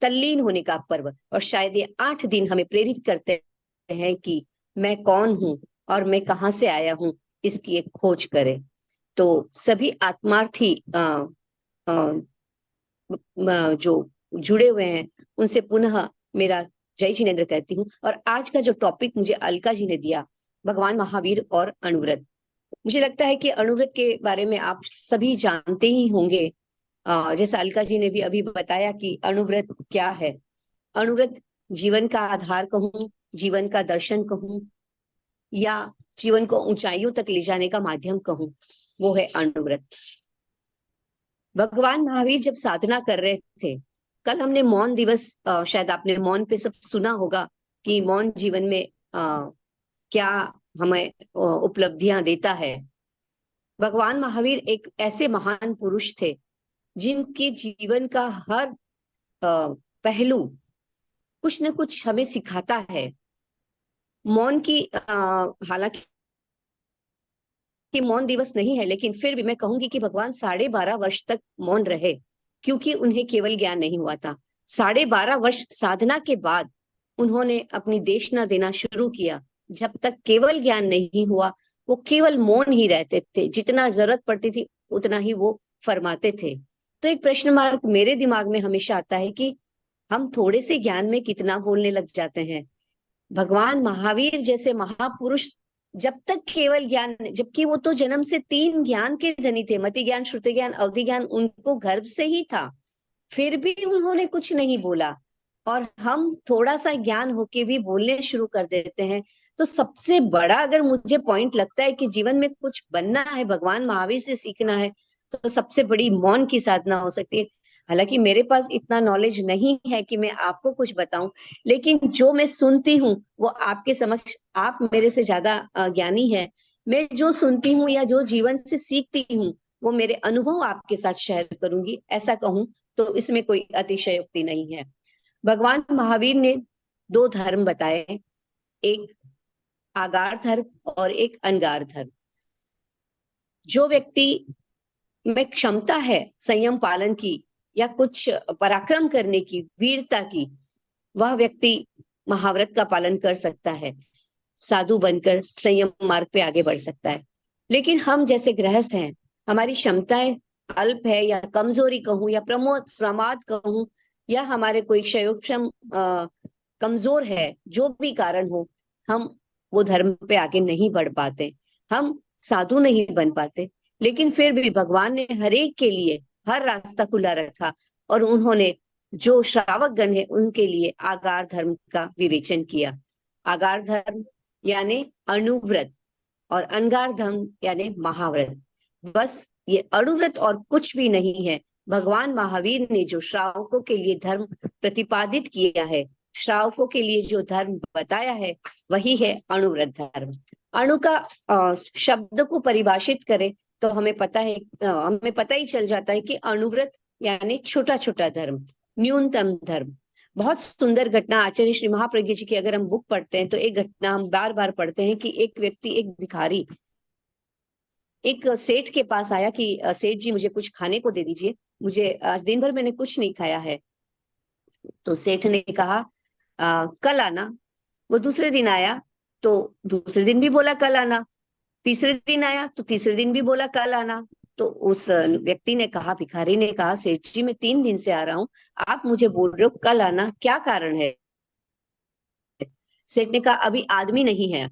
तल्लीन होने का पर्व। और शायद ये 8 दिन हमें प्रेरित करते हैं कि मैं कौन हूं और मैं कहाँ से आया हूं, इसकी एक खोज करें। तो सभी आत्मार्थी जो जुड़े हुए हैं उनसे पुनः मेरा जय जिनेन्द्र कहती हूँ। और आज का जो टॉपिक मुझे अलका जी ने दिया, भगवान महावीर और अणुव्रत, मुझे लगता है कि अणुव्रत के बारे में आप सभी जानते ही होंगे। जैसा अलका जी ने भी अभी बताया कि अणुव्रत क्या है। अणुव्रत जीवन का आधार कहूं, जीवन का दर्शन कहूं, या जीवन को ऊंचाइयों तक ले जाने का माध्यम कहूं, वो है अणुव्रत। भगवान महावीर जब साधना कर रहे थे, कल हमने मौन दिवस, शायद आपने मौन पे सब सुना होगा कि मौन जीवन में क्या हमें उपलब्धियां देता है। भगवान महावीर एक ऐसे महान पुरुष थे जिनके जीवन का हर पहलू कुछ न कुछ हमें सिखाता है। मौन की हालांकि मौन दिवस नहीं है, लेकिन फिर भी मैं कहूंगी कि भगवान 12.5 वर्ष तक मौन रहे, क्योंकि उन्हें केवल ज्ञान नहीं हुआ था। 12.5 वर्ष साधना के बाद उन्होंने अपनी देशना देना शुरू किया। जब तक केवल ज्ञान नहीं हुआ, वो केवल मौन ही रहते थे, जितना जरूरत पड़ती थी उतना ही वो फरमाते थे। तो एक प्रश्न मार्क मेरे दिमाग में हमेशा आता है कि हम थोड़े से ज्ञान में कितना बोलने लग जाते हैं। भगवान महावीर जैसे महापुरुष जब तक केवल ज्ञान, जबकि वो तो जन्म से 3 ज्ञान के धनी थे, मति ज्ञान, श्रुति ज्ञान, अवधि ज्ञान उनको गर्भ से ही था, फिर भी उन्होंने कुछ नहीं बोला। और हम थोड़ा सा ज्ञान होके भी बोलने शुरू कर देते हैं। तो सबसे बड़ा अगर मुझे पॉइंट लगता है कि जीवन में कुछ बनना है, भगवान महावीर से सीखना है, तो सबसे बड़ी मौन की साधना हो सकती है। हालांकि मेरे पास इतना नॉलेज नहीं है कि मैं आपको कुछ बताऊं, लेकिन जो मैं सुनती हूँ वो आपके समक्ष, आप मेरे से ज्यादा ज्ञानी है, मैं जो सुनती हूँ या जो जीवन से सीखती हूँ वो मेरे अनुभव आपके साथ शेयर करूंगी। ऐसा कहूं तो इसमें कोई अतिशयोक्ति नहीं है। भगवान महावीर ने 2 धर्म बताए, एक आगार धर्म और एक अनगार धर्म। जो व्यक्ति में क्षमता है संयम पालन की या कुछ पराक्रम करने की, वीरता की, वह व्यक्ति महाव्रत का पालन कर सकता है, साधु बनकर संयम मार्ग पे आगे बढ़ सकता है। लेकिन हम जैसे गृहस्थ हैं, हमारी क्षमताएं अल्प है या कमजोरी कहूं या प्रमाद कहूं या हमारे कोई क्षयोक्षम कमजोर है, जो भी कारण हो, हम वो धर्म पे आगे नहीं बढ़ पाते, हम साधु नहीं बन पाते। लेकिन फिर भी भगवान ने हर एक के लिए हर रास्ता खुला रखा और उन्होंने जो श्रावक गण है उनके लिए आगार धर्म का विवेचन किया। आगार धर्म यानी अणुव्रत और अनगार धर्म यानी महाव्रत। बस ये अणुव्रत और कुछ भी नहीं है। भगवान महावीर ने जो श्रावकों के लिए धर्म प्रतिपादित किया है, श्रावकों के लिए जो धर्म बताया है, वही है अणुव्रत धर्म। अणु का शब्द को परिभाषित करें तो हमें पता ही चल जाता है कि अणुव्रत यानी छोटा छोटा धर्म, न्यूनतम धर्म। बहुत सुंदर घटना आचार्य श्री महाप्रज्ञ जी की अगर हम बुक पढ़ते हैं तो एक घटना हम बार बार पढ़ते हैं कि एक व्यक्ति, एक भिखारी एक सेठ के पास आया कि सेठ जी मुझे कुछ खाने को दे दीजिए, मुझे आज दिन भर मैंने कुछ नहीं खाया है। तो सेठ ने कहा कल आना। वो दूसरे दिन आया तो दूसरे दिन भी बोला कल आना, तीसरे दिन आया तो तीसरे दिन भी बोला कल आना। तो उस व्यक्ति ने कहा, भिखारी ने कहा, सेठ जी मैं 3 दिन से आ रहा हूँ, आप मुझे बोल रहे हो कल आना, क्या कारण है? सेठ ने कहा अभी आदमी नहीं है,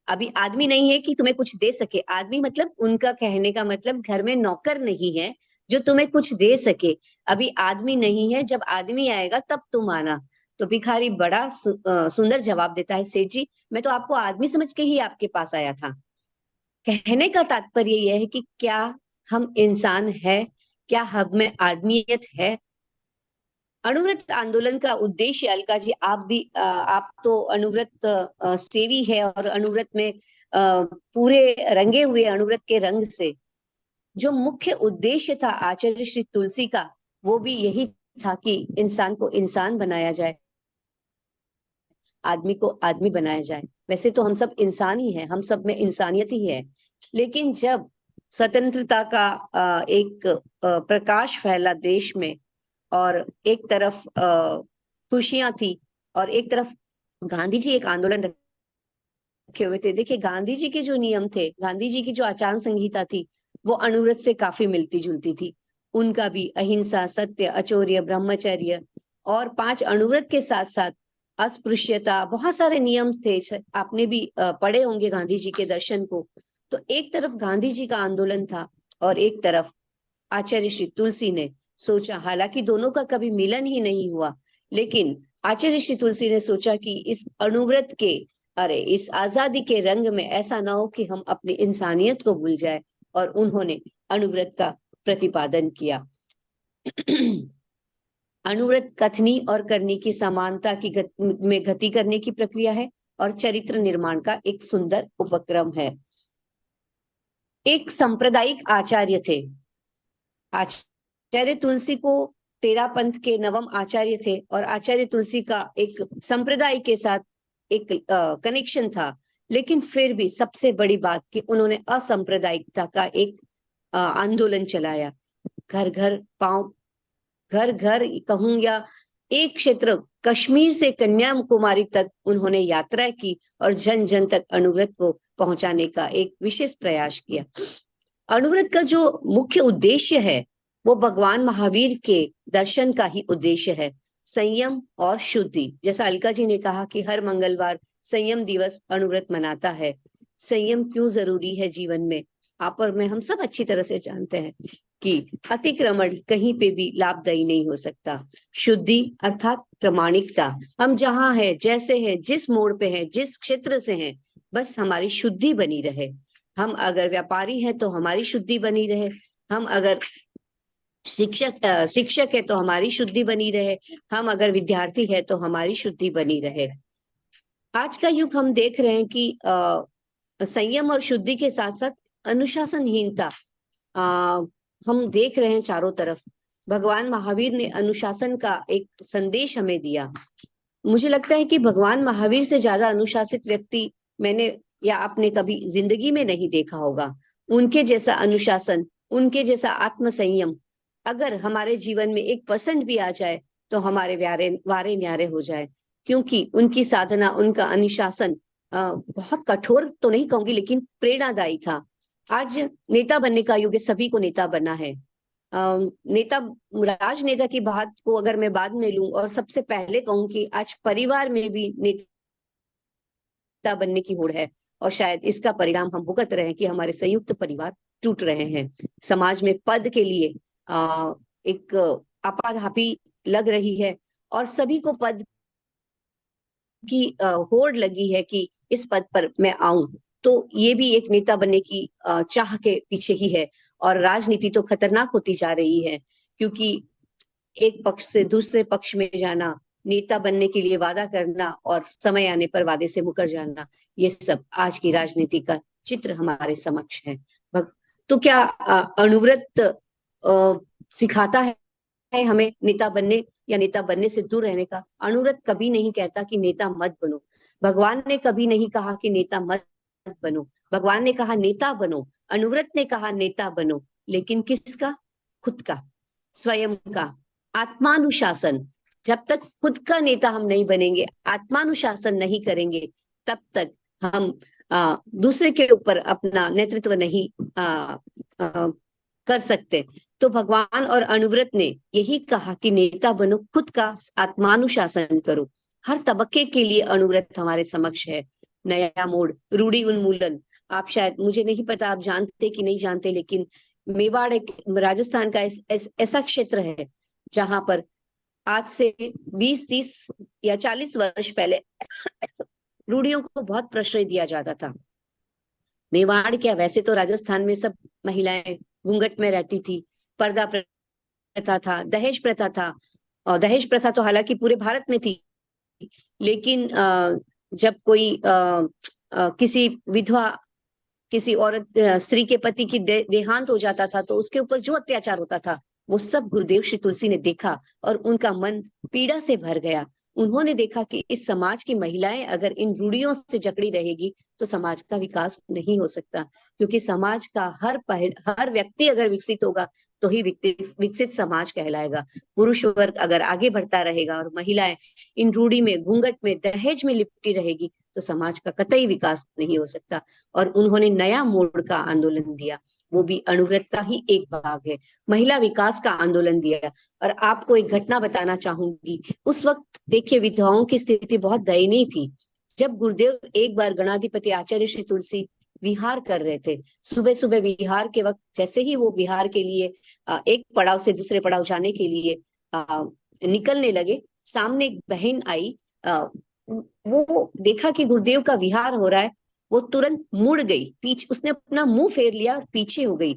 अभी आदमी नहीं है कि तुम्हें कुछ दे सके। आदमी मतलब उनका कहने का मतलब घर में नौकर नहीं है जो तुम्हें कुछ दे सके, अभी आदमी नहीं है, जब आदमी आएगा तब तुम आना। तो भिखारी बड़ा सुंदर जवाब देता है, सेठ जी मैं तो आपको आदमी समझ के ही आपके पास आया था। कहने का तात्पर्य यह है कि क्या हम इंसान है, क्या हम में आदमियत है? अणुव्रत आंदोलन का उद्देश्य, अलका जी आप तो अणुव्रत सेवी है और अणुव्रत में पूरे रंगे हुए अणुव्रत के रंग से जो मुख्य उद्देश्य था आचार्य श्री तुलसी का, वो भी यही था कि इंसान को इंसान बनाया जाए, आदमी को आदमी बनाया जाए। वैसे तो हम सब इंसान ही हैं, हम सब में इंसानियत ही है। लेकिन जब स्वतंत्रता का एक प्रकाश फैला देश में और एक तरफ खुशियां थी और एक तरफ गांधी जी एक आंदोलन रखे हुए थे। देखिए गांधी जी के जो नियम थे, गांधी जी की जो आचार संहिता थी, वो अणुव्रत से काफी मिलती जुलती थी। उनका भी अहिंसा, सत्य, अचौर्य, ब्रह्मचर्य और 5 अणुव्रत के साथ साथ अस्पृश्यता, बहुत सारे नियम थे। आपने भी पढ़े होंगे गांधी जी के दर्शन को। तो एक तरफ गांधी जी का आंदोलन था और एक तरफ आचार्य श्री तुलसी ने सोचा, हालांकि दोनों का कभी मिलन ही नहीं हुआ, लेकिन आचार्य श्री तुलसी ने सोचा कि इस अणुव्रत के इस आजादी के रंग में ऐसा ना हो कि हम अपनी इंसानियत को भूल जाए, और उन्होंने अणुव्रत का प्रतिपादन किया। अणुव्रत कथनी और करनी की समानता की में गति करने की प्रक्रिया है और चरित्र निर्माण का एक सुंदर उपक्रम है। एक सांप्रदायिक आचार्य थे, आचार्य तुलसी को तेरा पंथ के नवम आचार्य थे और आचार्य तुलसी का एक संप्रदाय के साथ एक कनेक्शन था। लेकिन फिर भी सबसे बड़ी बात कि उन्होंने असंप्रदायिकता का एक आंदोलन चलाया। घर घर कहूं या एक क्षेत्र कश्मीर से कन्याकुमारी तक उन्होंने यात्रा की और जन जन तक अणुव्रत को पहुंचाने का एक विशेष प्रयास किया। अणुव्रत का जो मुख्य उद्देश्य है वो भगवान महावीर के दर्शन का ही उद्देश्य है, संयम और शुद्धि। जैसा अलका जी ने कहा कि हर मंगलवार संयम दिवस अणुव्रत मनाता है। संयम क्यों जरूरी है जीवन में, आप और मैं हम सब अच्छी तरह से जानते हैं कि अतिक्रमण कहीं पे भी लाभदायी नहीं हो सकता। शुद्धि अर्थात प्रमाणिकता, हम जहां है, जैसे है, जिस मोड़ पे है, जिस क्षेत्र से हैं, बस हमारी शुद्धि बनी रहे। हम अगर व्यापारी हैं तो हमारी शुद्धि बनी रहे, हम अगर शिक्षक है तो हमारी शुद्धि बनी रहे, हम अगर विद्यार्थी है तो हमारी शुद्धि बनी रहे। आज का युग हम देख रहे हैं कि संयम और शुद्धि के साथ साथ अनुशासनहीनता हम देख रहे हैं चारों तरफ। भगवान महावीर ने अनुशासन का एक संदेश हमें दिया। मुझे लगता है कि भगवान महावीर से ज्यादा अनुशासित व्यक्ति मैंने या आपने कभी जिंदगी में नहीं देखा होगा। उनके जैसा अनुशासन उनके जैसा आत्मसंयम अगर हमारे जीवन में 1% भी आ जाए तो हमारे वारे न्यारे हो जाए, क्योंकि उनकी साधना, उनका अनुशासन बहुत कठोर तो नहीं कहूंगी लेकिन प्रेरणादायी था। आज नेता बनने का युग है, सभी को नेता बनना है। नेता, राजनेता की बात को अगर मैं बाद में लूं और सबसे पहले कहूं कि आज परिवार में भी नेता बनने की होड़ है, और शायद इसका परिणाम हम भुगत रहे हैं कि हमारे संयुक्त परिवार टूट रहे हैं। समाज में पद के लिए एक आपाधापी लग रही है और सभी को पद की होड़ लगी है कि इस पद पर मैं आऊं। तो ये भी एक नेता बनने की चाह के पीछे ही है। और राजनीति तो खतरनाक होती जा रही है, क्योंकि एक पक्ष से दूसरे पक्ष में जाना, नेता बनने के लिए वादा करना और समय आने पर वादे से मुकर जाना, ये सब आज की राजनीति का चित्र हमारे समक्ष है। तो क्या अनुव्रत सिखाता है हमें नेता बनने या नेता बनने से दूर रहने का? अनुव्रत कभी नहीं कहता कि नेता मत बनो। भगवान ने कभी नहीं कहा कि नेता मत बनो। भगवान ने कहा नेता बनो। अनुव्रत ने कहा नेता बनो, लेकिन किसका? खुद का, स्वयं का। आत्मानुशासन, जब तक खुद का नेता हम नहीं बनेंगे, आत्मानुशासन नहीं करेंगे, तब तक हम दूसरे के ऊपर अपना नेतृत्व नहीं कर सकते। तो भगवान और अनुव्रत ने यही कहा कि नेता बनो, खुद का आत्मानुशासन करो। हर तबके के लिए अनुव्रत हमारे समक्ष है। नया मोड़, रूढ़ी उन्मूलन। आप शायद, मुझे नहीं पता आप जानते कि नहीं जानते, लेकिन मेवाड़ एक राजस्थान का ऐसा क्षेत्र है जहां पर आज से 20, 30 या 40 वर्ष पहले रूढ़ियों को बहुत प्रश्रय दिया जाता था। मेवाड़ क्या, वैसे तो राजस्थान में सब महिलाएं घूंघट में रहती थी, पर्दा प्रथा था, दहेज प्रथा था। और दहेज प्रथा तो हालांकि पूरे भारत में थी, लेकिन जब कोई किसी विधवा, किसी औरत, स्त्री के पति की देहांत हो जाता था तो उसके ऊपर जो अत्याचार होता था वो सब गुरुदेव श्री तुलसी ने देखा और उनका मन पीड़ा से भर गया। उन्होंने देखा कि इस समाज की महिलाएं अगर इन रूढ़ियों से जकड़ी रहेगी तो समाज का विकास नहीं हो सकता, क्योंकि समाज का हर व्यक्ति अगर विकसित होगा तो ही विकसित समाज कहलाएगा। पुरुष वर्ग अगर आगे बढ़ता रहेगा और महिलाएं इन रूढ़ी में, घूंघट में, दहेज में लिपटी रहेगी तो समाज का कतई विकास नहीं हो सकता। और उन्होंने नया मोड़ का आंदोलन दिया, वो भी अनुव्रत का ही एक भाग है। महिला विकास का आंदोलन दिया। और आपको एक घटना बताना चाहूंगी। उस वक्त देखिए विधवाओं की स्थिति बहुत दयनीय थी। जब गुरुदेव एक बार गणाधिपति आचार्य श्री तुलसी विहार कर रहे थे, सुबह सुबह विहार के वक्त जैसे ही वो विहार के लिए एक पड़ाव से दूसरे पड़ाव जाने के लिए निकलने लगे, सामने एक बहन आई। वो देखा कि गुरुदेव का विहार हो रहा है, वो तुरंत मुड़ गई पीछे, उसने अपना मुंह फेर लिया और पीछे हो गई।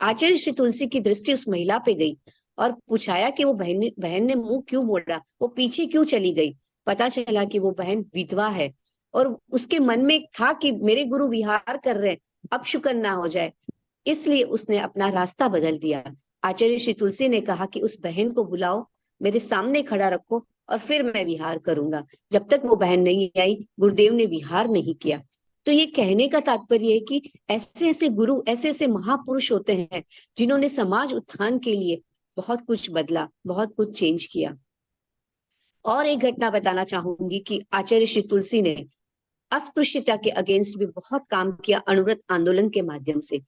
आचार्य श्री तुलसी की दृष्टि उस महिला पे गई और पूछाया कि वो बहन ने मुंह क्यों मोड़ा, वो पीछे क्यों चली गई। पता चला कि वो बहन विधवा है और उसके मन में था कि मेरे गुरु विहार कर रहे हैं, अब शुक्र ना हो जाए, इसलिए उसने अपना रास्ता बदल दिया। आचार्य श्री तुलसी ने कहा कि उस बहन को बुलाओ, मेरे सामने खड़ा रखो और फिर मैं विहार करूंगा। जब तक वो बहन नहीं आई, गुरुदेव ने विहार नहीं किया। तो ये कहने का तात्पर्य है कि ऐसे ऐसे गुरु, ऐसे ऐसे महापुरुष होते हैं जिन्होंने समाज उत्थान के लिए बहुत कुछ बदला, बहुत कुछ चेंज किया। और एक घटना बताना चाहूंगी कि आचार्य श्री तुलसी ने अस्पृश्यता के अगेंस्ट भी बहुत काम किया अनुव्रत आंदोलन के माध्यम से।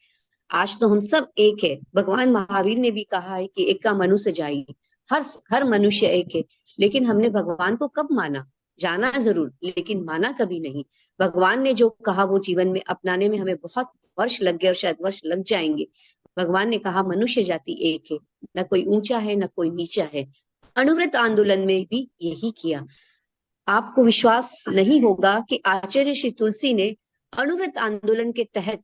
आज तो हम सब एक है। भगवान महावीर ने भी कहा है कि एक का मनुष्य जाई, हर मनुष्य एक है। लेकिन हमने भगवान को कब माना? जाना जरूर, लेकिन माना कभी नहीं। भगवान ने जो कहा वो जीवन में अपनाने में हमें बहुत वर्ष लग गए और शायद वर्ष लग जाएंगे। भगवान ने कहा मनुष्य जाति एक है, न कोई ऊंचा है न कोई नीचा है। अनुव्रत आंदोलन में भी यही किया। आपको विश्वास नहीं होगा कि आचार्य श्री तुलसी ने अनुव्रत आंदोलन के तहत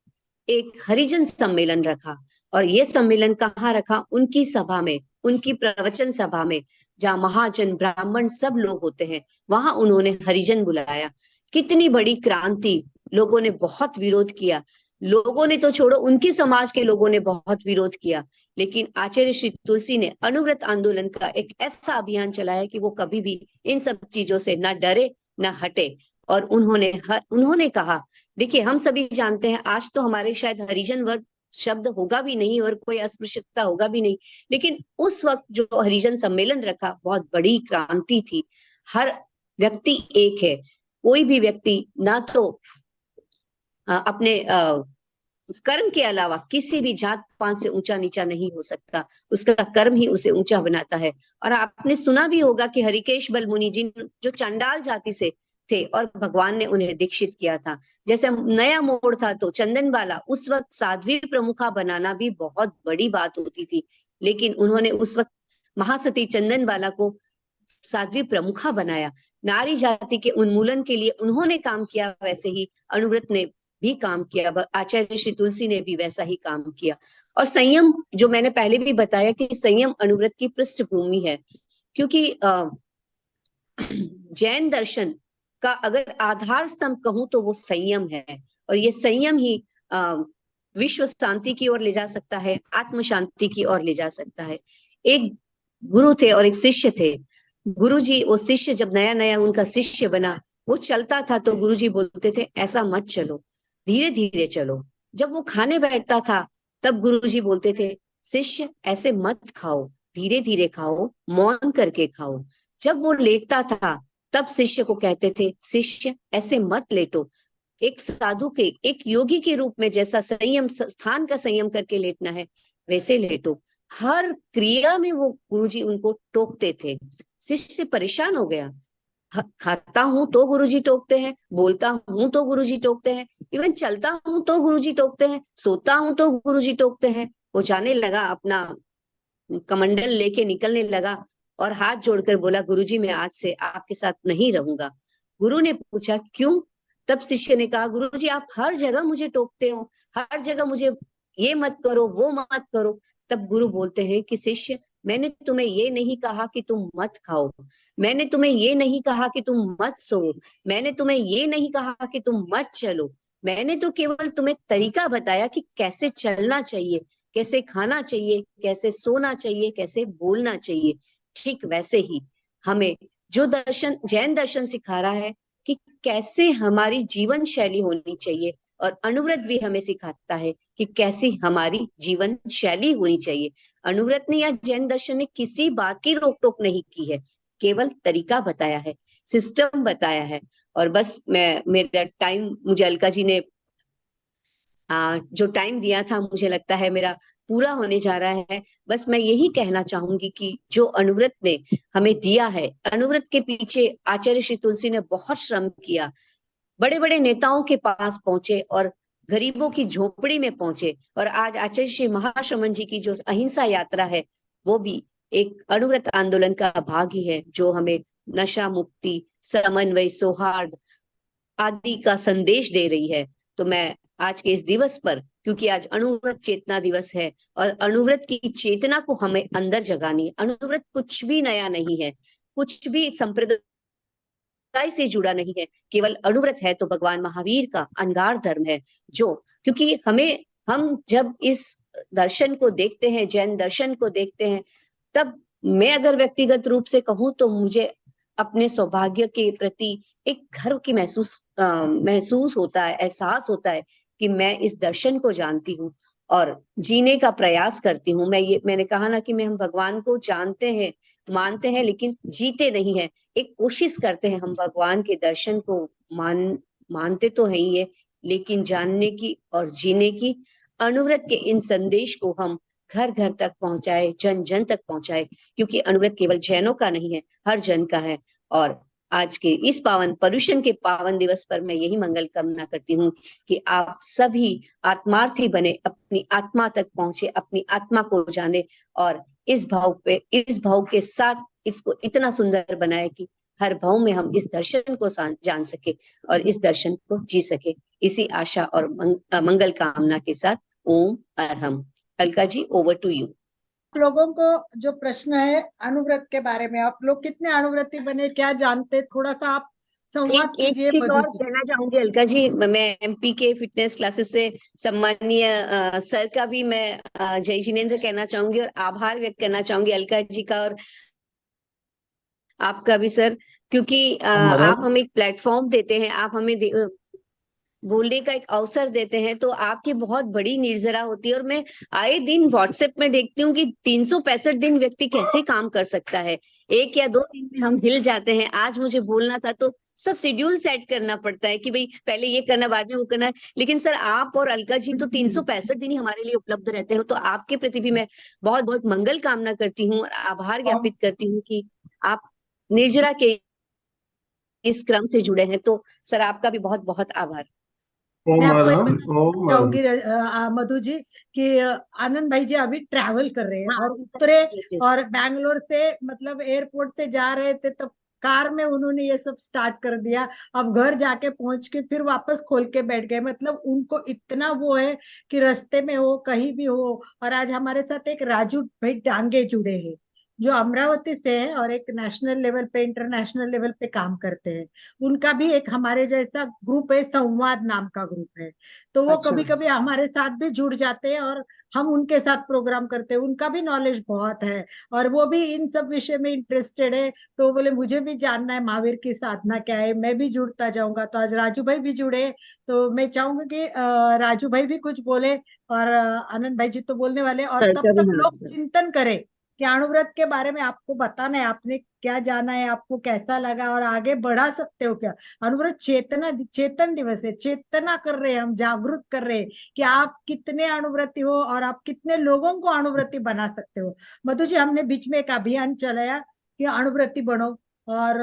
एक हरिजन सम्मेलन रखा। और ये सम्मेलन कहाँ रखा? उनकी सभा में, उनकी प्रवचन सभा में, जहाँ महाजन ब्राह्मण सब लोग होते हैं, वहां उन्होंने हरिजन बुलाया। कितनी बड़ी क्रांति! लोगों ने बहुत विरोध किया, लोगों ने तो छोड़ो, उनके समाज के लोगों ने बहुत विरोध किया। लेकिन आचार्य श्री तुलसी ने अनुव्रत आंदोलन का एक ऐसा अभियान चलाया कि वो कभी भी इन सब चीजों से ना डरे ना हटे। और उन्होंने कहा, देखिए हम सभी जानते हैं आज तो हमारे शायद हरिजन वर्ग शब्द होगा भी नहीं और कोई अस्पृश्यता होगा भी नहीं। लेकिन उस वक्त जो हरिजन सम्मेलन रखा बहुत बड़ी क्रांति थी। हर व्यक्ति एक है, कोई भी व्यक्ति ना तो अपने कर्म के अलावा किसी भी जात पात से ऊंचा नीचा नहीं हो सकता, उसका कर्म ही उसे ऊंचा बनाता है। और आपने सुना भी होगा कि हरिकेश बल मुनि जी जो चंडाल जाति से थे और भगवान ने उन्हें दीक्षित किया था। जैसे नया मोड़ था तो चंदनबाला, उस वक्त साध्वी प्रमुखा बनाना भी बहुत बड़ी बात होती थी, लेकिन उन्होंने उस वक्त महासती चंदनबाला को साध्वी प्रमुखा बनाया। नारी जाति के उन्मूलन के लिए उन्होंने काम किया, वैसे ही अनुव्रत ने भी काम किया, आचार्य श्री तुलसी ने भी वैसा ही काम किया। और संयम, जो मैंने पहले भी बताया कि संयम अनुव्रत की पृष्ठभूमि है, क्योंकि जैन दर्शन का अगर आधार स्तंभ कहूं तो वो संयम है। और ये संयम ही विश्व शांति की ओर ले जा सकता है, आत्म शांति की ओर ले जा सकता है। एक गुरु थे और एक शिष्य थे। गुरुजी, वो शिष्य जब नया नया उनका शिष्य बना, वो चलता था तो गुरुजी बोलते थे ऐसा मत चलो, धीरे धीरे चलो। जब वो खाने बैठता था तब गुरुजी बोलते थे शिष्य ऐसे मत खाओ, धीरे धीरे खाओ, मौन करके खाओ। जब वो लेटता था तब शिष्य को कहते थे शिष्य ऐसे मत लेटो, एक साधु के, एक योगी के रूप में जैसा संयम, स्थान का संयम करके लेटना है वैसे लेटो। हर क्रिया में वो गुरुजी उनको टोकते थे। शिष्य परेशान हो गया, खाता हूं तो गुरुजी टोकते हैं, बोलता हूं तो गुरुजी टोकते हैं, इवन चलता हूं तो गुरुजी टोकते हैं, सोता हूं तो गुरुजी टोकते हैं। वो जाने लगा, अपना कमंडल लेके निकलने लगा और हाथ जोड़कर बोला गुरुजी मैं आज से आपके साथ नहीं रहूंगा। गुरु ने पूछा क्यों? तब शिष्य ने कहा गुरुजी आप हर जगह मुझे टोकते हो, हर जगह मुझे ये मत करो वो मत करो। तब गुरु बोलते हैं कि शिष्य मैंने तुम्हें ये नहीं कहा कि तुम मत खाओ, मैंने तुम्हें ये नहीं कहा कि तुम मत सो, मैंने तुम्हें ये नहीं कहा कि तुम मत चलो, मैंने तो केवल तुम्हें तरीका बताया कि कैसे चलना चाहिए, कैसे खाना चाहिए, कैसे सोना चाहिए, कैसे बोलना चाहिए। ठीक वैसे ही हमें जो दर्शन, जैन दर्शन सिखा रहा है कि कैसे हमारी जीवन शैली होनी चाहिए, और अनुव्रत भी हमें सिखाता है कि कैसी हमारी जीवन शैली होनी चाहिए। अनुव्रत ने या जैन दर्शन ने किसी बात की रोक टोक नहीं की है, केवल तरीका बताया है, सिस्टम बताया है। और बस मेरा टाइम, मुझे अलका जी ने जो टाइम दिया था, मुझे लगता है मेरा पूरा होने जा रहा है। बस मैं यही कहना चाहूंगी कि जो अनुव्रत ने हमें दिया है, अनुव्रत के पीछे आचार्य श्री तुलसी ने बहुत श्रम किया, बड़े बड़े नेताओं के पास पहुंचे और गरीबों की झोपड़ी में पहुंचे। और आज आचार्य श्री महाश्रमण जी की जो अहिंसा यात्रा है वो भी एक अनुव्रत आंदोलन का भाग ही है, जो हमें नशा मुक्ति, समन्वय, सौहार्द आदि का संदेश दे रही है। तो मैं आज के इस दिवस पर, क्योंकि आज अनुव्रत चेतना दिवस है और अनुव्रत की चेतना को हमें अंदर जगानी है। अनुव्रत कुछ भी नया नहीं है, कुछ भी संप्रदाय से जुड़ा नहीं है, केवल अनुव्रत है तो भगवान महावीर का अनगार धर्म है। जो, क्योंकि हम जब इस दर्शन को देखते हैं, जैन दर्शन को देखते हैं, तब मैं अगर व्यक्तिगत रूप से कहूं तो मुझे अपने सौभाग्य के प्रति एक गर्व की महसूस होता है, एहसास होता है कि मैं इस दर्शन को जानती हूँ और जीने का प्रयास करती हूँ। मैंने कहा ना कि हम भगवान को जानते हैं, मानते हैं, लेकिन जीते नहीं है। एक कोशिश करते हैं हम भगवान के दर्शन को मानते तो है ही है, लेकिन जानने की और जीने की, अनुव्रत के इन संदेश को हम घर घर तक पहुंचाए, जन जन तक पहुंचाए, क्योंकि अनुव्रत केवल जैनों का नहीं है, हर जन का है। और आज के इस पावन पर्युषण के पावन दिवस पर मैं यही मंगल कामना करती हूँ कि आप सभी आत्मार्थी बने, अपनी आत्मा तक पहुंचे, अपनी आत्मा को जाने और इस भाव के साथ इसको इतना सुंदर बनाए कि हर भाव में हम इस दर्शन को जान सके और इस दर्शन को जी सके। इसी आशा और मंगल कामना के साथ ओम Arham. Alka ji, over to you. लोगों को जो प्रश्न है अनुव्रत के बारे में, आप लोग कितने अनुव्रती बने, क्या जानते, थोड़ा सा आप संवाद एक कीजिए। चीज और कहना चाहूंगी अलका जी, मैं एमपी के फिटनेस क्लासेस से सम्मानीय सर का भी मैं जय जिनेन्द्र कहना चाहूंगी और आभार व्यक्त करना चाहूंगी अलका जी का और आपका भी सर, क्योंकि आप हमें एक प्लेटफॉर्म देते हैं, आप हमें बोलने का एक अवसर देते हैं, तो आपकी बहुत बड़ी निर्जरा होती है। और मैं आए दिन व्हाट्सएप में देखती हूँ कि 365 दिन व्यक्ति कैसे काम कर सकता है। 1 या 2 दिन में हम हिल जाते हैं। आज मुझे बोलना था तो सब शेड्यूल सेट करना पड़ता है कि भाई पहले ये करना, बाद में वो करना है। लेकिन सर, आप और अलका जी तो 365 दिन ही हमारे लिए उपलब्ध रहते हो। तो आपके प्रति भी मैं बहुत बहुत मंगल कामना करती हूँ और आभार ज्ञापित करती हूँ कि आप निर्जरा के इस क्रम से जुड़े हैं। तो सर, आपका भी बहुत बहुत आभार। मैं आपको एक मैडम, बताना चाहूंगी मधु जी कि आनंद भाई जी अभी ट्रैवल कर रहे हैं और उतरे और बैंगलोर से मतलब एयरपोर्ट से जा रहे थे तब कार में उन्होंने ये सब स्टार्ट कर दिया। अब घर जाके पहुंच के फिर वापस खोल के बैठ गए। मतलब उनको इतना वो है कि रास्ते में हो कहीं भी हो। और आज हमारे साथ एक राजू भाई डांगे जुड़े हैं जो अमरावती से है और एक नेशनल लेवल पे इंटरनेशनल लेवल पे काम करते हैं। उनका भी एक हमारे जैसा ग्रुप है, संवाद नाम का ग्रुप है। तो वो कभी कभी हमारे साथ भी जुड़ जाते हैं और हम उनके साथ प्रोग्राम करते हैं। उनका भी नॉलेज बहुत है और वो भी इन सब विषय में इंटरेस्टेड है। तो वो बोले मुझे भी जानना है महावीर की साधना क्या है, मैं भी जुड़ता जाऊंगा। तो आज राजू भाई भी जुड़े। तो मैं चाहूंगी कि राजू भाई भी कुछ बोले और आनंद भाई जी तो बोलने वाले और तब तक लोग चिंतन करें कि अणुव्रत के बारे में आपको बताना है, आपने क्या जाना है, आपको कैसा लगा और आगे बढ़ा सकते हो क्या। अणुव्रत चेतन दिवस है, चेतना कर रहे हैं हम, जागरूक कर रहे हैं कि आप कितने अणुव्रती हो और आप कितने लोगों को अणुव्रती बना सकते हो। मधु जी, हमने बीच में एक अभियान चलाया कि अणुव्रती बनो और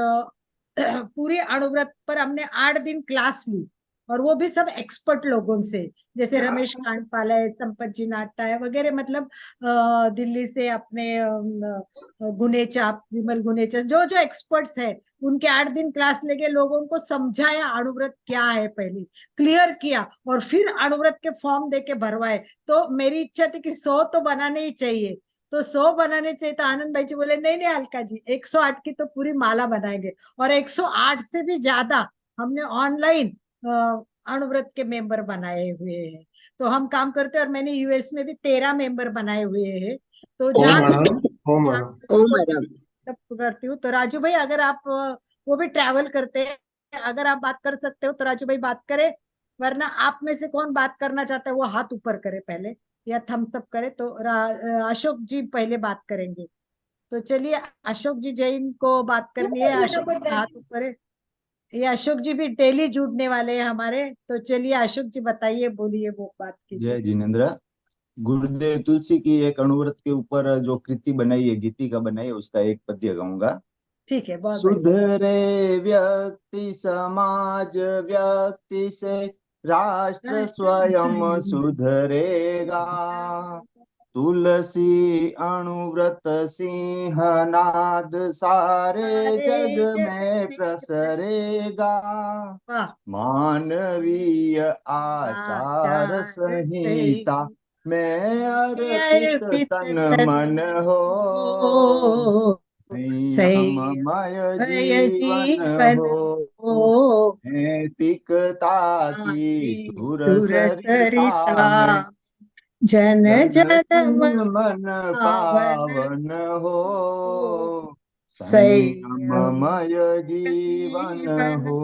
पूरी अणुव्रत पर हमने 8 दिन क्लास ली और वो भी सब एक्सपर्ट लोगों से, जैसे रमेश कांडपाल है, संपत जी नाटा है वगैरह। मतलब दिल्ली से अपने गुनेचा, विमल गुनेचा, जो जो एक्सपर्ट्स है उनके 8 दिन क्लास लेके लोगों को समझाया अणुव्रत क्या है, पहले क्लियर किया और फिर अणुव्रत के फॉर्म देके भरवाए। तो मेरी इच्छा थी कि 100 तो बनाने ही चाहिए। तो 100 बनाने चाहिए। तो आनंद भाई जी बोले नहीं नहीं अलका जी, 108 की तो पूरी माला बनाएंगे। और 108 से भी ज्यादा हमने ऑनलाइन अणुव्रत के मेंबर बनाए हुए हैं। तो हम काम करते हैं और मैंने यूएस में भी 13 मेंबर बनाए हुए हैं। तो जहाँ करती हूँ। तो राजू भाई अगर आप वो भी ट्रैवल करते हैं, अगर आप बात कर सकते हो तो राजू भाई बात करें, वरना आप में से कौन बात करना चाहता है वो हाथ ऊपर करे पहले या थम्स अप करे। तो अशोक जी पहले बात करेंगे। तो चलिए अशोक जी जैन को बात करनी है, अशोक जी हाथ ऊपर है। ये अशोक जी भी डेली जुड़ने वाले हैं हमारे। तो चलिए अशोक जी बताइए, बोलिए, वो बात कीजिए। जय जिनेन्द्र। गुरुदेव तुलसी की एक अणुव्रत के ऊपर जो कृति बनाई है, गीतिका बनाई है, उसका एक पद्य गाऊंगा। ठीक है, बहुत बढ़िया। सुधरे व्यक्ति समाज व्यक्ति से राष्ट्र स्वयं सुधरेगा। तुलसी अणुव्रत सिंहनाद सारे जग में प्रसरेगा। मानवीय आचार संहिता में अर्पित तन मन हो। संयममय जीवन हो। नैतिकता की धुर सरिता में जन जन मन पावन हो। संयममय जीवन हो।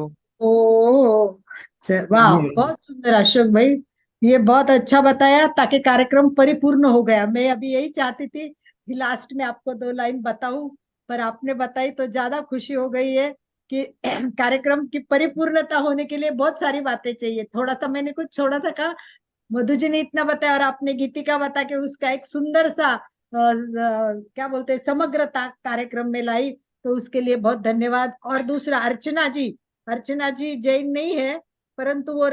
वाह, बहुत सुंदर अशोक भाई, ये बहुत अच्छा बताया ताकि कार्यक्रम परिपूर्ण हो गया। मैं अभी यही चाहती थी कि लास्ट में आपको 2 लाइन बताऊं, पर आपने बताई तो ज्यादा खुशी हो गई है कि कार्यक्रम की परिपूर्णता होने के लिए बहुत सारी बातें चाहिए। थोड़ा सा मैंने कुछ छोड़ा था कहा, मधु जी ने इतना बताया और आपने गीतिका बता के उसका एक सुंदर सा क्या बोलते हैं समग्रता कार्यक्रम में लाई। तो उसके लिए बहुत धन्यवाद। और दूसरा अर्चना जी जैन नहीं है परंतु वो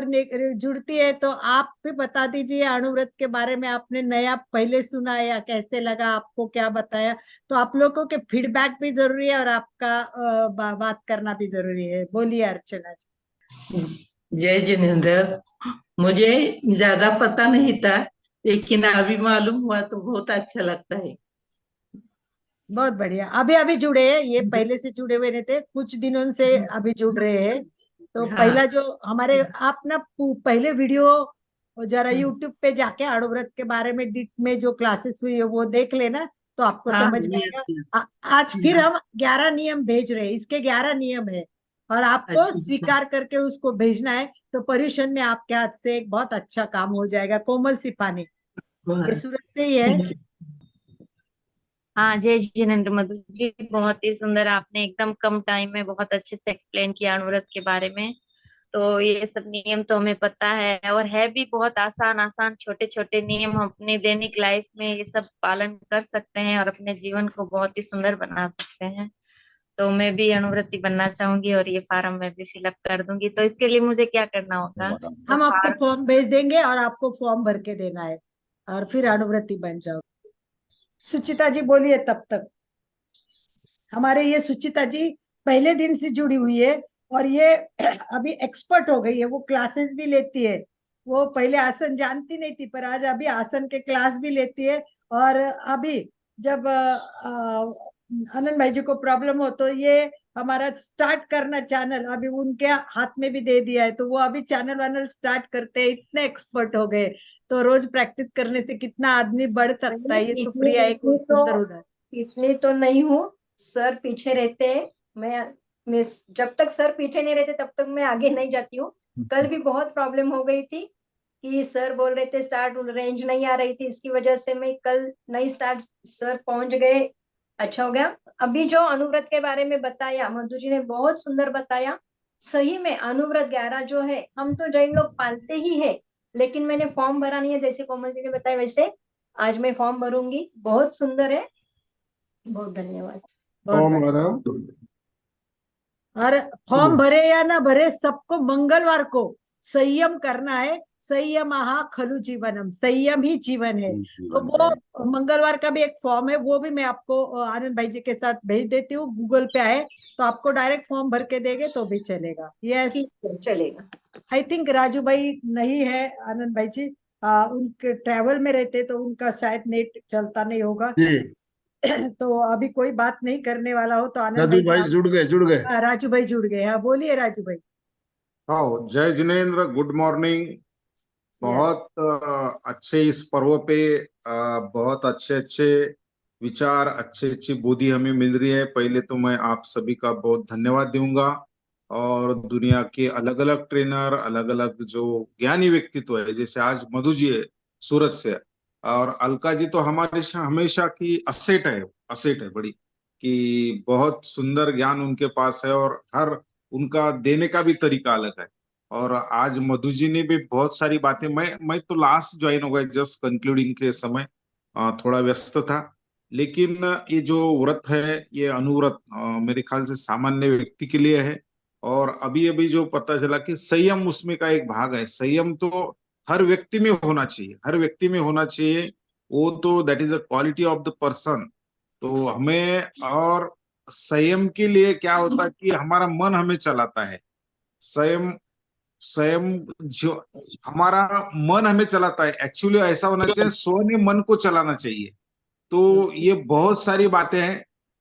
जुड़ती है। तो आप भी बता दीजिए अणुव्रत के बारे में, आपने नया पहले सुना या कैसे लगा, आपको क्या बताया। तो आप लोगों के फीडबैक भी जरूरी है और आपका बात करना भी जरूरी है। बोलिए अर्चना जी। जय जिनेन्द्र। मुझे ज्यादा पता नहीं था लेकिन अभी मालूम हुआ तो बहुत अच्छा लगता है। बहुत बढ़िया। अभी अभी जुड़े हैं, ये पहले से जुड़े हुए नहीं थे, कुछ दिनों से अभी जुड़ रहे हैं। तो पहला जो हमारे आप ना पहले वीडियो जरा यूट्यूब पे जाके अणुव्रत के बारे में डिट में जो क्लासेस हुई है वो देख लेना तो आपको समझ में आएगा। आज फिर हम 11 नियम भेज रहे हैं, इसके 11 नियम है और आपको अच्छा। स्वीकार करके उसको भेजना है। तो पर्यूषण में आपके हाथ से एक बहुत अच्छा काम हो जाएगा। कोमल सिपानी, ये सूरत से ही है। हाँ, जय जिनेन्द्र मधु जी, बहुत ही सुंदर, आपने एकदम कम टाइम में बहुत अच्छे से एक्सप्लेन किया अणुव्रत के बारे में। तो ये सब नियम तो हमें पता है, और है भी बहुत आसान आसान छोटे छोटे नियम, हम अपनी दैनिक लाइफ में ये सब पालन कर सकते हैं और अपने जीवन को बहुत ही सुंदर बना सकते हैं। तो मैं भी अणुव्रती बनना चाहूंगी और ये फार्म मैं भी फिलअप कर दूंगी। तो इसके लिए मुझे क्या करना होगा? तो हम आपको फार्म फॉर्म भेज देंगे और आपको फॉर्म भर के देना है और फिर अणुव्रती बन जाओ। सुचिता जी बोलिए तब तक। हमारे ये सुचिता जी पहले दिन से जुड़ी हुई है और ये अभी एक्सपर्ट हो गई है। वो क्लासेस भी लेती है। वो पहले आसन जानती नहीं थी, पर आज अभी आसन के क्लास भी लेती है। और अभी जब आनंद भाई जी को प्रॉब्लम हो तो ये हमारा स्टार्ट करना चैनल अभी उनके हाथ में भी दे दिया है। तो वो अभी चैनल वानल स्टार्ट करते हैं, इतने एक्सपर्ट हो गए। तो रोज प्रैक्टिस करने से कितना आदमी बढ़ सकता है। ये इतनी सुप्रिया एक इतनी सुंदर तो उदाहरण। इतनी तो नहीं हूँ। सर पीछे रहते हैं। मैं जब तक सर पीछे नहीं रहते तब तक मैं आगे नहीं जाती हूँ। कल भी बहुत प्रॉब्लम हो गई थी कि सर बोल रहे थे स्टार्ट रेंज नहीं आ रही थी, इसकी वजह से मैं कल नहीं स्टार्ट, सर पहुंच गए, अच्छा हो गया। अभी जो अनुव्रत के बारे में बताया मधु जी ने, बहुत सुंदर बताया। सही में अनुव्रत 11 जो है हम तो जैन लोग पालते ही है, लेकिन मैंने फॉर्म भरा नहीं है, जैसे कोमल जी ने बताया वैसे आज मैं फॉर्म भरूंगी। बहुत सुंदर है। बहुत धन्यवाद। बहुत ओम बढ़िया। हरम। और फॉर्म भरे या ना भरे, सबको मंगलवार को संयम करना है। संयम खलु जीवनम, संयम ही जीवन है। तो वो मंगलवार का भी एक फॉर्म है, वो भी मैं आपको आनंद भाई जी के साथ भेज देती हूँ। गूगल पे आए तो आपको डायरेक्ट फॉर्म भर के देंगे तो भी चलेगा। यस, ठीक है, चलेगा। आई थिंक राजू भाई नहीं है आनंद भाई जी, उनके ट्रैवल में रहते तो उनका शायद नेट चलता नहीं होगा। जी, तो अभी कोई बात नहीं करने वाला हो तो आनंद राजू भाई जी भाई आप। जुड़ गए जुड़ गए। राजू भाई जुड़ गए। हाँ बोलिए राजू भाई। हाँ, जय जिनेन्द्र, गुड मॉर्निंग। यस, बहुत अच्छे इस पर्व पे बहुत अच्छे अच्छे विचार, अच्छी अच्छी बुद्धि हमें मिल रही है। पहले तो मैं आप सभी का बहुत धन्यवाद दूंगा, और दुनिया के अलग अलग ट्रेनर, अलग अलग जो ज्ञानी व्यक्तित्व है, जैसे आज मधु जी है सूरत से, और अलका जी तो हमारे हमेशा की असेट है बड़ी, कि बहुत सुंदर ज्ञान उनके पास है, और हर उनका देने का भी तरीका अलग है। और आज मधु जी ने भी बहुत सारी बातें, मैं तो लास्ट ज्वाइन हो गया, जस्ट कंक्लूडिंग के समय थोड़ा व्यस्त था। लेकिन ये जो व्रत है, ये अनुव्रत मेरे ख्याल से सामान्य व्यक्ति के लिए है। और अभी अभी जो पता चला कि संयम उसमें का एक भाग है। संयम तो हर व्यक्ति में होना चाहिए, हर व्यक्ति में होना चाहिए। वो तो that is a quality of the person. तो हमें, और संयम के लिए क्या होता है कि हमारा मन हमें चलाता है। संयम स्वयं जो हमारा मन हमें चलाता है, एक्चुअली ऐसा होना चाहिए, स्व ने मन को चलाना चाहिए। तो ये बहुत सारी बातें हैं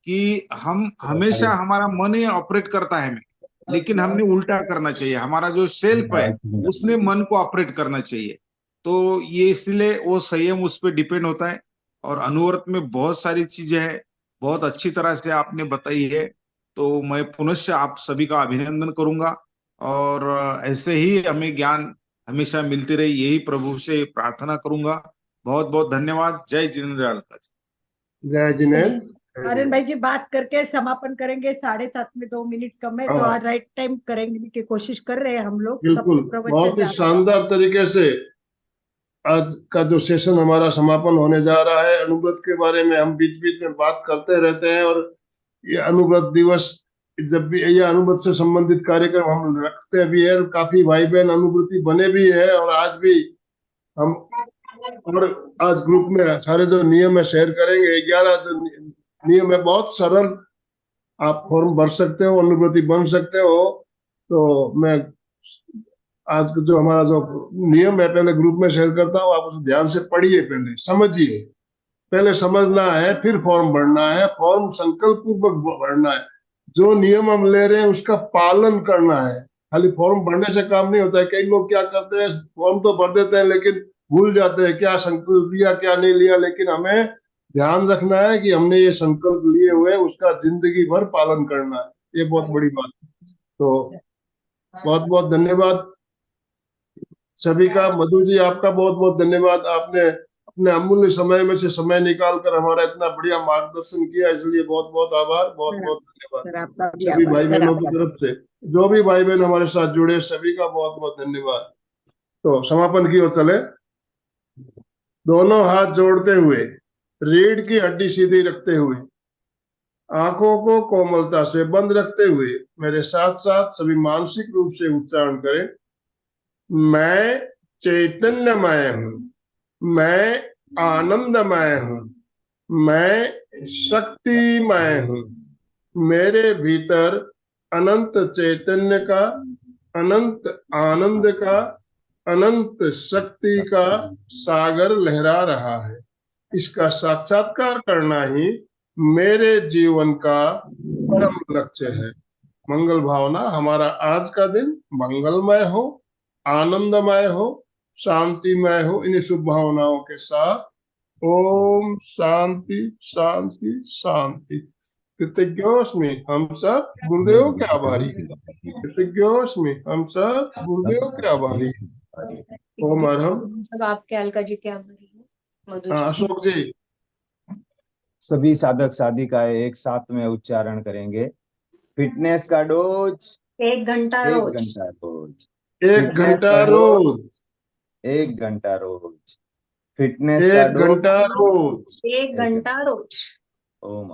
कि हम हमेशा, हमारा मन ही ऑपरेट करता है हमें, लेकिन हमने उल्टा करना चाहिए। हमारा जो सेल्फ है उसने मन को ऑपरेट करना चाहिए। तो ये इसलिए वो संयम उस पर डिपेंड होता है। और अनुव्रत में बहुत सारी चीजें हैं, बहुत अच्छी तरह से आपने बताई है। तो मैं पुनश्च आप सभी का अभिनंदन करूंगा, और ऐसे ही हमें ज्ञान हमेशा मिलती रही, यही प्रभु से प्रार्थना करूंगा। बहुत बहुत धन्यवाद। जय जिनेन्द्र। जय जिनेन्द्र। आर्यन भाई जी बात करके समापन करेंगे। 7:30 में 2 मिनट कम है, तो हाँ, आज राइट टाइम करेंगे की कोशिश कर रहे हैं हम लोग। बिल्कुल, सबको प्रवचन बहुत ही जाना है। शानदार तरीके से आज का जो सेशन हमारा समापन होने जा रहा है। अनुव्रत के बारे में हम बीच बीच में बात करते रहते हैं, और ये अनुव्रत दिवस, जब भी ये अनुव्रत से संबंधित कार्यक्रम हम रखते भी है, और काफी भाई बहन अनुव्रती बने भी है। और आज भी हम, और आज ग्रुप में सारे जो नियम है शेयर करेंगे। 11 जो नियम है, बहुत सरल। आप फॉर्म भर सकते हो, अनुव्रती बन सकते हो। तो मैं आज जो हमारा जो नियम है पहले ग्रुप में शेयर करता हूँ, आप उसे ध्यान से पढ़िए, पहले समझिए। पहले समझना है, फिर फॉर्म भरना है। फॉर्म संकल्प पूर्वक भरना है। जो नियम हम ले रहे हैं उसका पालन करना है। खाली फॉर्म भरने से काम नहीं होता है। कई लोग क्या करते हैं, फॉर्म तो भर देते हैं लेकिन भूल जाते हैं क्या संकल्प लिया क्या नहीं लिया। लेकिन हमें ध्यान रखना है कि हमने ये संकल्प लिए हुए उसका जिंदगी भर पालन करना है। ये बहुत बड़ी बात है। तो बहुत बहुत धन्यवाद सभी का। मधु जी आपका बहुत बहुत धन्यवाद, आपने अपने अमूल्य समय में से समय निकाल कर हमारा इतना बढ़िया मार्गदर्शन किया, इसलिए बहुत बहुत आभार, बहुत बहुत धन्यवाद सर आपका भी सभी आभार। भाई बहनों की तरफ से। जो भी भाई बहन हमारे साथ जुड़े सभी का बहुत बहुत धन्यवाद। तो समापन की ओर चले। दोनों हाथ जोड़ते हुए, रीढ़ की हड्डी सीधी रखते हुए, आंखों को कोमलता से बंद रखते हुए मेरे साथ साथ सभी मानसिक रूप से उच्चारण करें। मैं चैतन्यमय हूँ, मैं आनंदमय हूँ, मैं शक्तिमय हूँ। मेरे भीतर अनंत चैतन्य का, अनंत आनंद का, अनंत शक्ति का सागर लहरा रहा है। इसका साक्षात्कार करना ही मेरे जीवन का परम लक्ष्य है। मंगल भावना, हमारा आज का दिन मंगलमय हो, आनंदमय हो, शांतिमय हो। इन शुभ भावनाओं के साथ ओम शांति शांति शांति। कृतज्ञोस्मि, हम सब गुरुदेव के आभारी। कृतज्ञोस्मि, हम सब गुरुदेव के आभारी। ओम अरहम। सब आपके अलका जी के आभारी हैं। मधु जी। अशोक जी सभी साधक साधिकाएं एक साथ में उच्चारण करेंगे। फिटनेस का डोज 1 घंटा 1 रोज। घंटा रोज। 1 घंटा रोज। 1 घंटा रोज। फिटनेस का 1 डोज घंटा रोज। 1 घंटा रोज। ओम